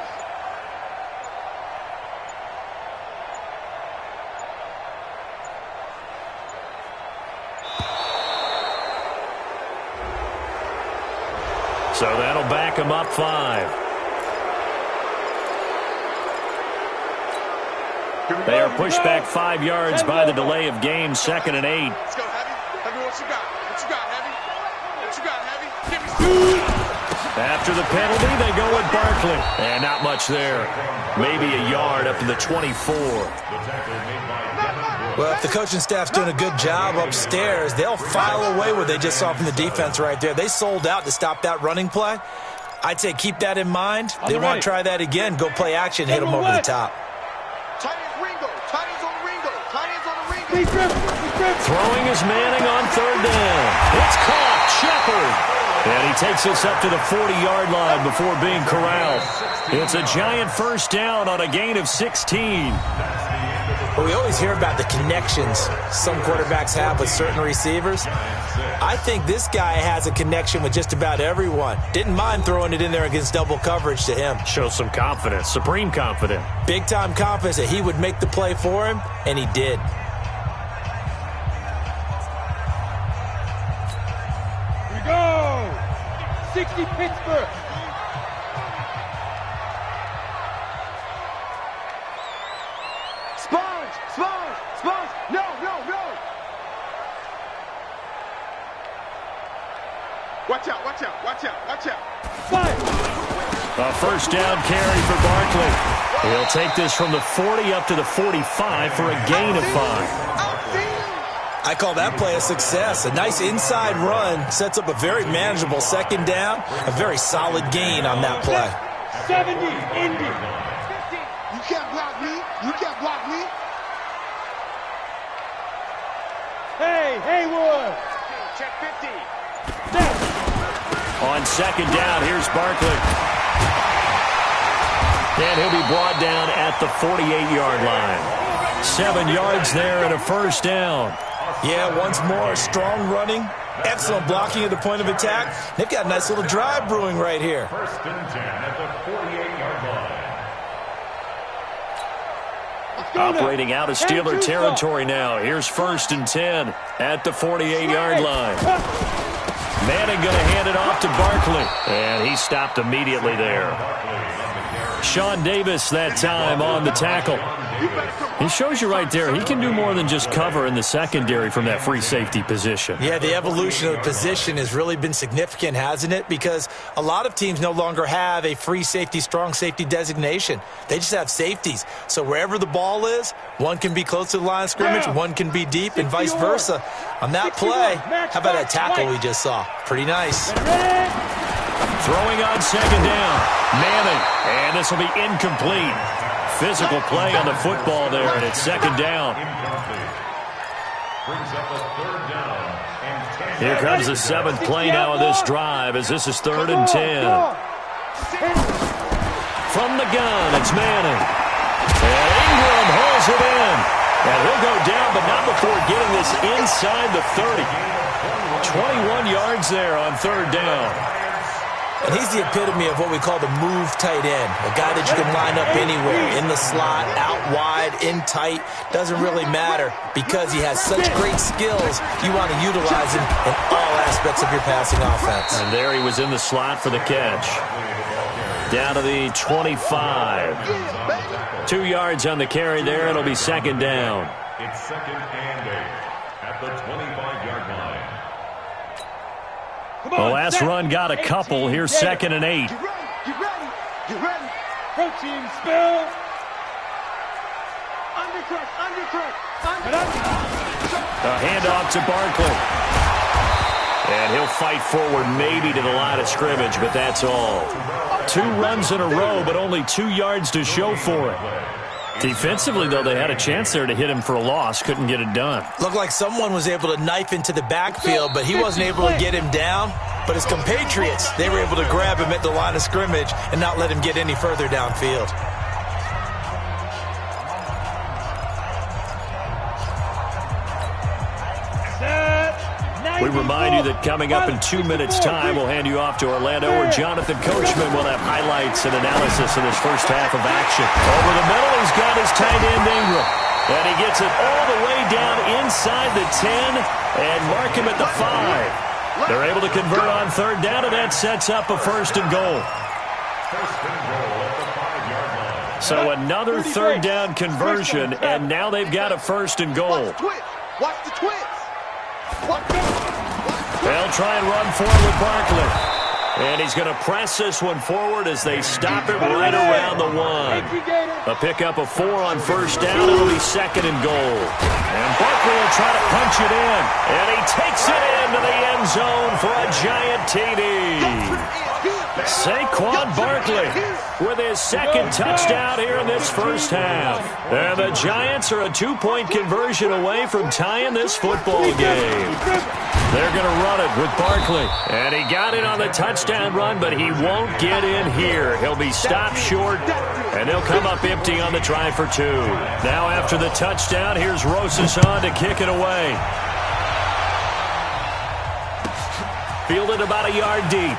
[SPEAKER 1] So that'll back him up 5. They are pushed back 5 yards by the delay of game, 2nd and 8.
[SPEAKER 3] Let's go, Heavy. Heavy, what you got? What you got, Heavy? What you got, Heavy? Give me 2.
[SPEAKER 1] After the penalty, they go with Barkley. And not much there. Maybe a yard up to the 24.
[SPEAKER 5] Well, if the coaching staff's doing a good job upstairs, they'll file away what they just saw from the defense right there. They sold out to stop that running play. I'd say keep that in mind. They want to try that again. Go play action, hit them over the top.
[SPEAKER 6] Tight ends Ringo. Tight ends on the Ringo. Tight ends on the Ringo.
[SPEAKER 1] Throwing is Manning on 3rd down. It's caught. Shepard. And he takes us up to the 40-yard line before being corralled. It's a Giant 1st down on a gain of 16.
[SPEAKER 5] Well, we always hear about the connections some quarterbacks have with certain receivers. I think this guy has a connection with just about everyone. Didn't mind throwing it in there against double coverage to him.
[SPEAKER 1] Shows some confidence, supreme confidence.
[SPEAKER 5] Big-time confidence that he would make the play for him, and he did.
[SPEAKER 3] Here we go. 60 Pittsburgh. Sponge. No. Watch out. Fire.
[SPEAKER 1] A first down carry for Barkley. He'll take this from the 40 up to the 45 for a gain of 5.
[SPEAKER 5] I call that play a success. A nice inside run sets up a very manageable second down. A very solid gain on that play.
[SPEAKER 3] 70, Indy. You can't block me. You can't block me. Hey, Haywood. Check 50.
[SPEAKER 1] On second down, here's Barkley. And he'll be brought down at the 48-yard line. 7 yards there and a first down.
[SPEAKER 5] Yeah, once more, strong running, excellent blocking at the point of attack. They've got a nice little drive brewing right here.
[SPEAKER 2] First and 10 at the 48-yard line.
[SPEAKER 1] Operating out of Steeler territory now. Here's first and 10 at the 48-yard line. Manning going to hand it off to Barkley. And he stopped immediately there. Sean Davis that time on the tackle. He shows you right there, he can do more than just cover in the secondary from that free safety position.
[SPEAKER 5] Yeah, the evolution of the position has really been significant, hasn't it? Because a lot of teams no longer have a free safety, strong safety designation. They just have safeties. So wherever the ball is, one can be close to the line of scrimmage, one can be deep, and vice versa. On that play, how about that tackle we just saw? Pretty nice.
[SPEAKER 1] Throwing on second down. Manning, and this will be incomplete. Physical play on the football there, and it's second down. Here comes the 7th play now of this drive, as this is 3rd and 10. From the gun, it's Manning. And Ingram hauls it in. And he'll go down, but not before getting this inside the 30. 21 yards there on 3rd down.
[SPEAKER 5] And he's the epitome of what we call the move tight end, a guy that you can line up anywhere, in the slot, out wide, in tight, doesn't really matter because he has such great skills. You want to utilize him in all aspects of your passing offense.
[SPEAKER 1] And there he was in the slot for the catch. Down to the 25. 2 yards on the carry there. It'll be second down.
[SPEAKER 2] It's 2nd and 8 at the 25-yard line.
[SPEAKER 1] The last run got a couple. Here's 2nd and 8.
[SPEAKER 3] Get ready. Get ready. Protein spill. Undercut.
[SPEAKER 1] A handoff to Barkley. And he'll fight forward maybe to the line of scrimmage, but that's all. 2 runs in a row, but only 2 yards to show for it. Defensively, though, they had a chance there to hit him for a loss. Couldn't get it done.
[SPEAKER 5] Looked like someone was able to knife into the backfield, but he wasn't able to get him down. But his compatriots, they were able to grab him at the line of scrimmage and not let him get any further downfield.
[SPEAKER 1] We remind you that coming up in 2 minutes' time, we'll hand you off to Orlando, where Jonathan Coachman will have highlights and analysis of this first half of action. Over the middle, he's got his tight end, Ingram. And he gets it all the way down inside the 10 and mark him at the 5. They're able to convert on 3rd down, and that sets up a 1st and goal. So another 3rd down conversion, and now they've got a 1st and goal.
[SPEAKER 3] Watch the twist.
[SPEAKER 1] They'll try and run forward with Barkley. And he's going to press this one forward as they stop it right around the 1. A pickup of 4 on 1st down. It'll be 2nd and goal. And Barkley will try to punch it in. And he takes it into the end zone for a giant TD. Saquon Barkley with his 2nd touchdown here in this first half. And the Giants are a 2-point conversion away from tying this football game. They're going to run it with Barkley. And he got it on the touchdown run, but he won't get in here. He'll be stopped short, and he'll come up empty on the try for 2. Now after the touchdown, here's Rosas on to kick it away. Fielded about a yard deep.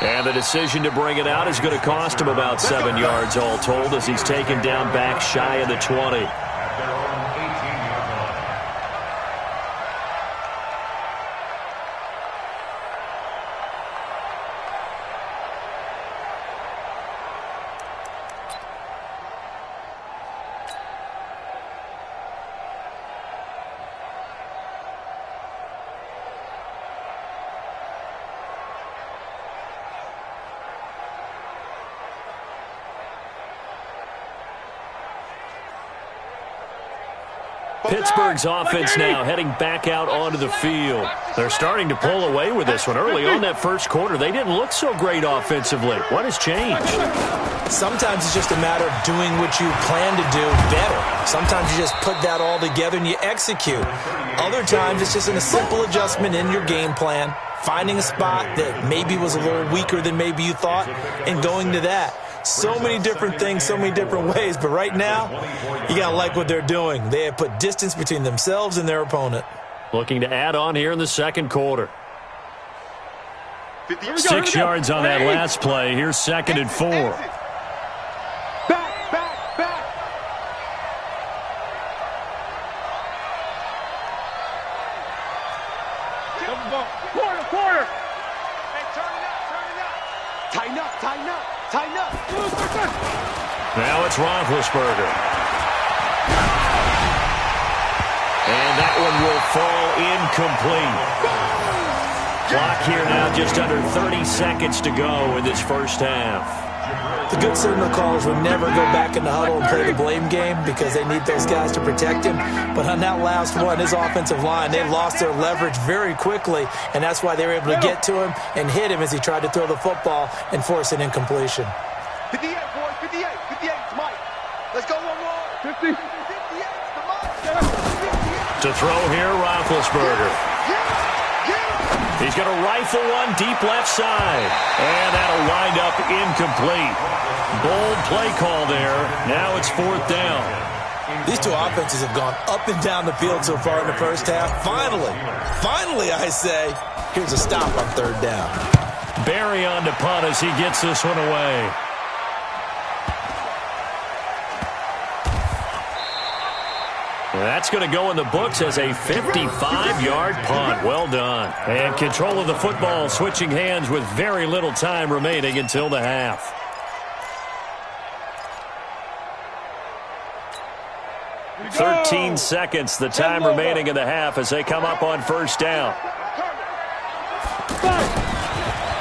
[SPEAKER 1] And the decision to bring it out is going to cost him about 7 yards all told, as he's taken down back shy of the 20. Pittsburgh's offense now heading back out onto the field. They're starting to pull away with this one. Early on that first quarter, they didn't look so great offensively. What has changed?
[SPEAKER 5] Sometimes it's just a matter of doing what you plan to do better. Sometimes you just put that all together and you execute. Other times it's just a simple adjustment in your game plan, finding a spot that maybe was a little weaker than maybe you thought, and going to that. So many different things, so many different ways, but right now, you got to like what they're doing. They have put distance between themselves and their opponent.
[SPEAKER 1] Looking to add on here in the second quarter. 6 yards on that last play. Here's 2nd and 4.
[SPEAKER 3] Back. Quarter. Hey, turn it up. Tighten up.
[SPEAKER 1] Now it's Roethlisberger. And that one will fall incomplete. Clock here now, just under 30 seconds to go in this first half.
[SPEAKER 5] The good signal callers would never go back in the huddle and play the blame game because they need those guys to protect him. But on that last one, his offensive line, they lost their leverage very quickly, and that's why they were able to get to him and hit him as he tried to throw the football and force an incompletion.
[SPEAKER 6] 58, boys, 58, it's Mike. Let's go one more.
[SPEAKER 3] 50.
[SPEAKER 6] 58, come on.
[SPEAKER 1] To throw here, Roethlisberger. He's going to rifle one deep left side. And that'll wind up incomplete. Bold play call there. Now it's 4th down.
[SPEAKER 5] These two offenses have gone up and down the field so far in the first half. Finally, I say, here's a stop on 3rd down.
[SPEAKER 1] Barry on to punt as he gets this one away. That's going to go in the books as a 55-yard punt. Well done. And control of the football switching hands with very little time remaining until the half.
[SPEAKER 3] Go.
[SPEAKER 1] 13 seconds, the time remaining in the half as they come up on 1st down.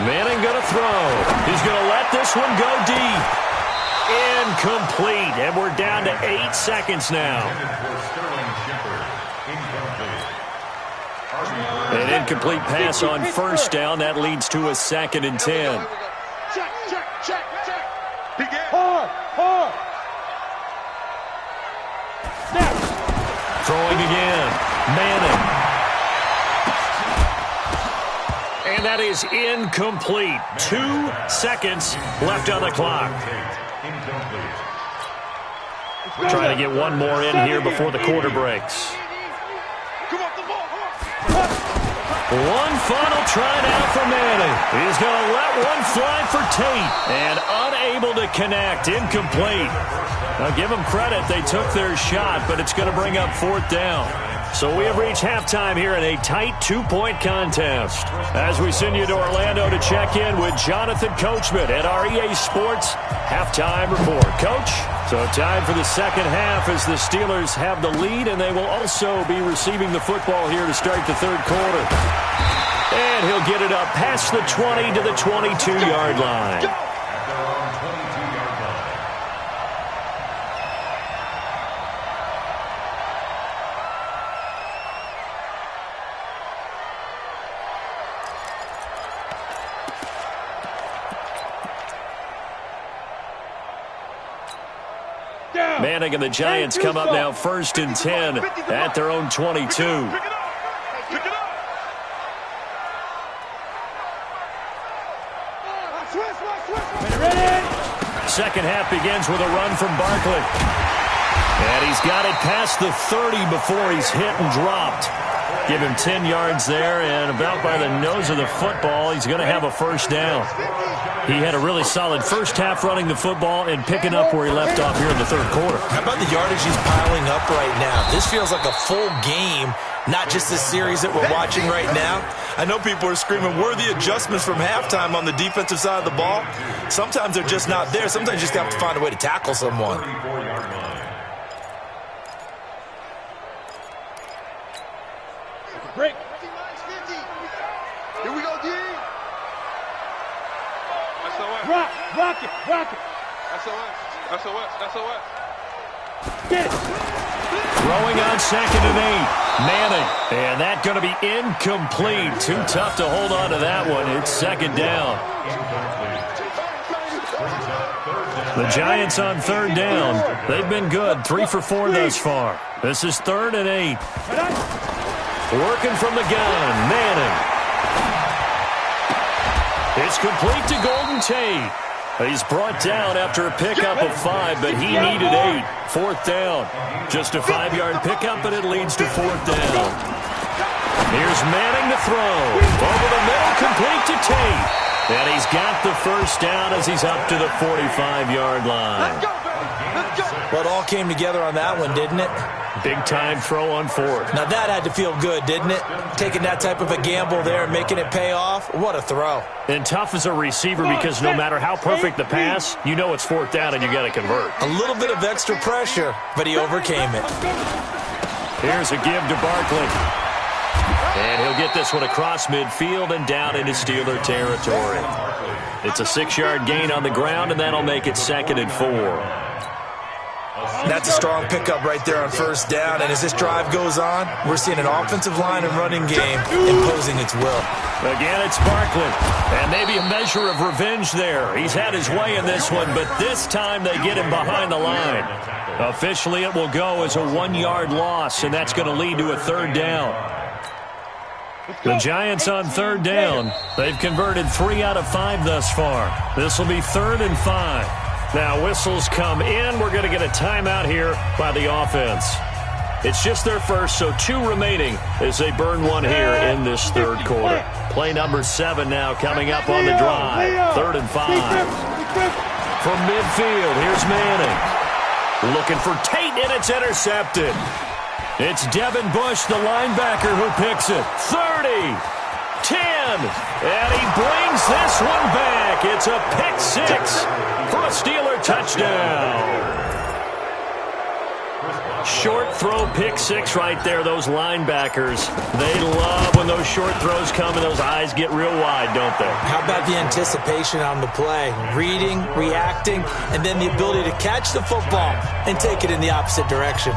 [SPEAKER 1] Manning going to throw. He's going to let this one go deep. Incomplete, and we're down to 8 seconds now. An incomplete pass on 1st down. That leads to a 2nd and 10.
[SPEAKER 6] Check.
[SPEAKER 3] Hard. Snap.
[SPEAKER 1] Throwing again. Manning. And that is incomplete. 2 seconds left on the clock. Trying to get one more in here before the quarter breaks. One final try now for Manning. He's going to let one fly for Tate. And unable to connect. Incomplete. Now give them credit. They took their shot, but it's going to bring up 4th down. So we have reached halftime here in a tight 2-point contest. As we send you to Orlando to check in with Jonathan Coachman at our EA Sports Halftime Report. Coach, so time for the second half as the Steelers have the lead, and they will also be receiving the football here to start the 3rd quarter. And he'll get it up past the 20 to the 22-yard line. Manning and the Giants come up now 1st and 10 at their own 22. Second half begins with a run from Barkley. And he's got it past the 30 before he's hit and dropped. Give him 10 yards there, and about by the nose of the football, he's going to have a 1st down. He had a really solid first half running the football and picking up where he left off here in the 3rd quarter.
[SPEAKER 5] How about the yardage he's piling up right now? This feels like a full game, not just the series that we're watching right now. I know people are screaming, where are the adjustments from halftime on the defensive side of the ball? Sometimes they're just not there. Sometimes you just have to find a way to tackle someone.
[SPEAKER 3] Break.
[SPEAKER 6] Here we go, D.
[SPEAKER 3] Rock it.
[SPEAKER 6] SOS.
[SPEAKER 3] Get it.
[SPEAKER 1] Throwing on 2nd and 8. Manning. And that going to be incomplete. Too tough to hold on to that one. It's 2nd down. The Giants on 3rd down. They've been good. 3 for 4 thus far. This is 3rd and 8. Working from the gun. Manning. It's complete to Golden Tate. He's brought down after a pickup of 5, but he needed 8. 4th down. Just a 5-yard pickup, and it leads to 4th down. Here's Manning to throw. Over the middle, complete to Tate. And he's got the 1st down as he's up to the 45-yard line.
[SPEAKER 5] Well, it all came together on that one, didn't it?
[SPEAKER 1] Big-time throw on 4th.
[SPEAKER 5] Now, that had to feel good, didn't it? Taking that type of a gamble there and making it pay off. What a throw.
[SPEAKER 1] And tough as a receiver because no matter how perfect the pass, you know it's 4th down and you got to convert.
[SPEAKER 5] A little bit of extra pressure, but he overcame it.
[SPEAKER 1] Here's a give to Barkley. And he'll get this one across midfield and down into Steeler territory. It's a 6-yard gain on the ground, and that'll make it 2nd and 4.
[SPEAKER 5] That's a strong pickup right there on 1st down, and as this drive goes on, we're seeing an offensive line and running game imposing its will.
[SPEAKER 1] Again, it's Barkley, and maybe a measure of revenge there. He's had his way in this one, but this time they get him behind the line. Officially, it will go as a 1-yard loss, and that's going to lead to a 3rd down. The Giants on 3rd down. They've converted 3 out of 5 thus far. This will be 3rd and 5. Now whistles come in. We're going to get a timeout here by the offense. It's just their first, so 2 remaining as they burn one here in this 3rd quarter. Play number 7 now coming up on the drive. 3rd and 5. From midfield, here's Manning. Looking for Tate, and it's intercepted. It's Devin Bush, the linebacker, who picks it. 30, 10, and he brings this one back. It's a pick 6 for a Steeler touchdown. Short throw, pick 6 right there. Those linebackers, they love when those short throws come and those eyes get real wide, don't they?
[SPEAKER 5] How about the anticipation on the play? Reading, reacting, and then the ability to catch the football and take it in the opposite direction.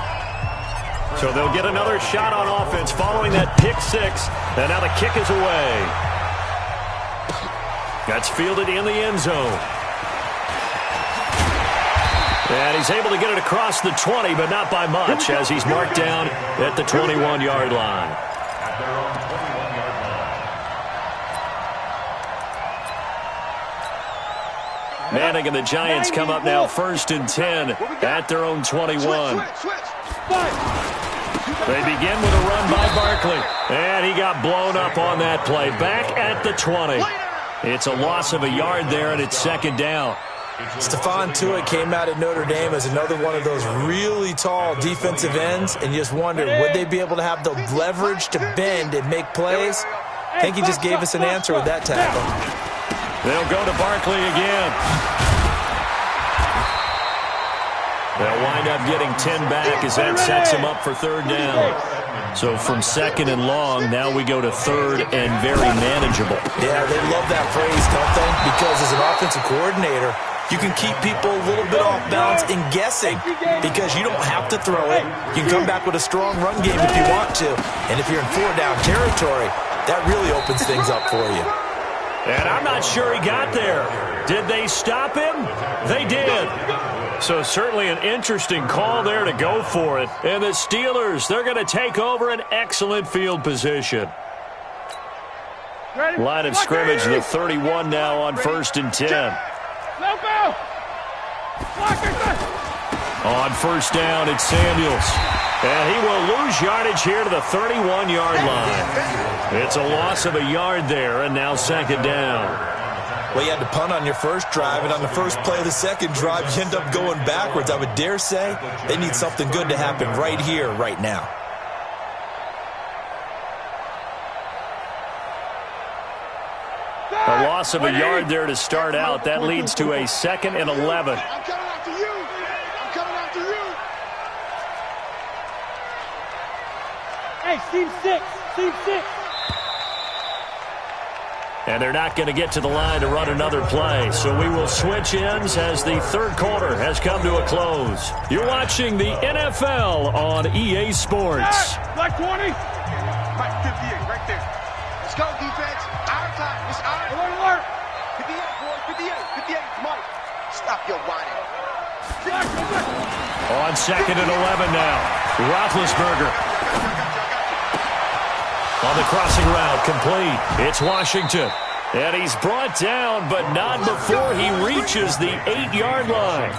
[SPEAKER 1] So they'll get another shot on offense following that pick 6, and now the kick is away. That's fielded in the end zone. And he's able to get it across the 20, but not by much, as he's marked down at the 21-yard line. Manning and the Giants come up now 1st and 10 at their own 21. They begin with a run by Barkley, and he got blown up on that play. Back at the 20. It's a loss of a yard there, and it's 2nd down.
[SPEAKER 5] Stephon Tuitt came out at Notre Dame as another one of those really tall defensive ends, and just wondered, would they be able to have the leverage to bend and make plays? I think he just gave us an answer with that tackle.
[SPEAKER 1] They'll go to Barkley again. They'll wind up getting 10 back as that sets him up for 3rd down. So from 2nd and long, now we go to 3rd and very manageable.
[SPEAKER 5] Yeah, they love that phrase, don't they? Because as an offensive coordinator, you can keep people a little bit off balance and guessing because you don't have to throw it. You can come back with a strong run game if you want to. And if you're in 4-down territory, that really opens things up for you.
[SPEAKER 1] And I'm not sure he got there. Did they stop him? They did. So certainly an interesting call there to go for it. And the Steelers, they're going to take over an excellent field position. Line of scrimmage, the 31 now on 1st and 10. On 1st down, it's Samuels. And he will lose yardage here to the 31-yard line. It's a loss of a yard there, and now 2nd down.
[SPEAKER 5] Well, you had to punt on your first drive, and on the first play of the second drive, you end up going backwards. I would dare say they need something good to happen right here, right now.
[SPEAKER 1] A loss of a yard there to start out. That leads to a 2nd and 11.
[SPEAKER 6] I'm coming after you. I'm coming after you.
[SPEAKER 3] Hey, team 6. Team 6.
[SPEAKER 1] And they're not going to get to the line to run another play. So we will switch ends as the third quarter has come to a close. You're watching the NFL on EA Sports.
[SPEAKER 3] Hey, like 20.
[SPEAKER 6] Right, 58, right there. Let's go, defense. Our time. It's our time.
[SPEAKER 3] Alert, alert.
[SPEAKER 6] 58, boys. 58. 58. Come on. Stop your whining.
[SPEAKER 1] On 2nd and 11 now. Roethlisberger. On the crossing route, complete. It's Washington. And he's brought down, but not before he reaches the 8-yard line.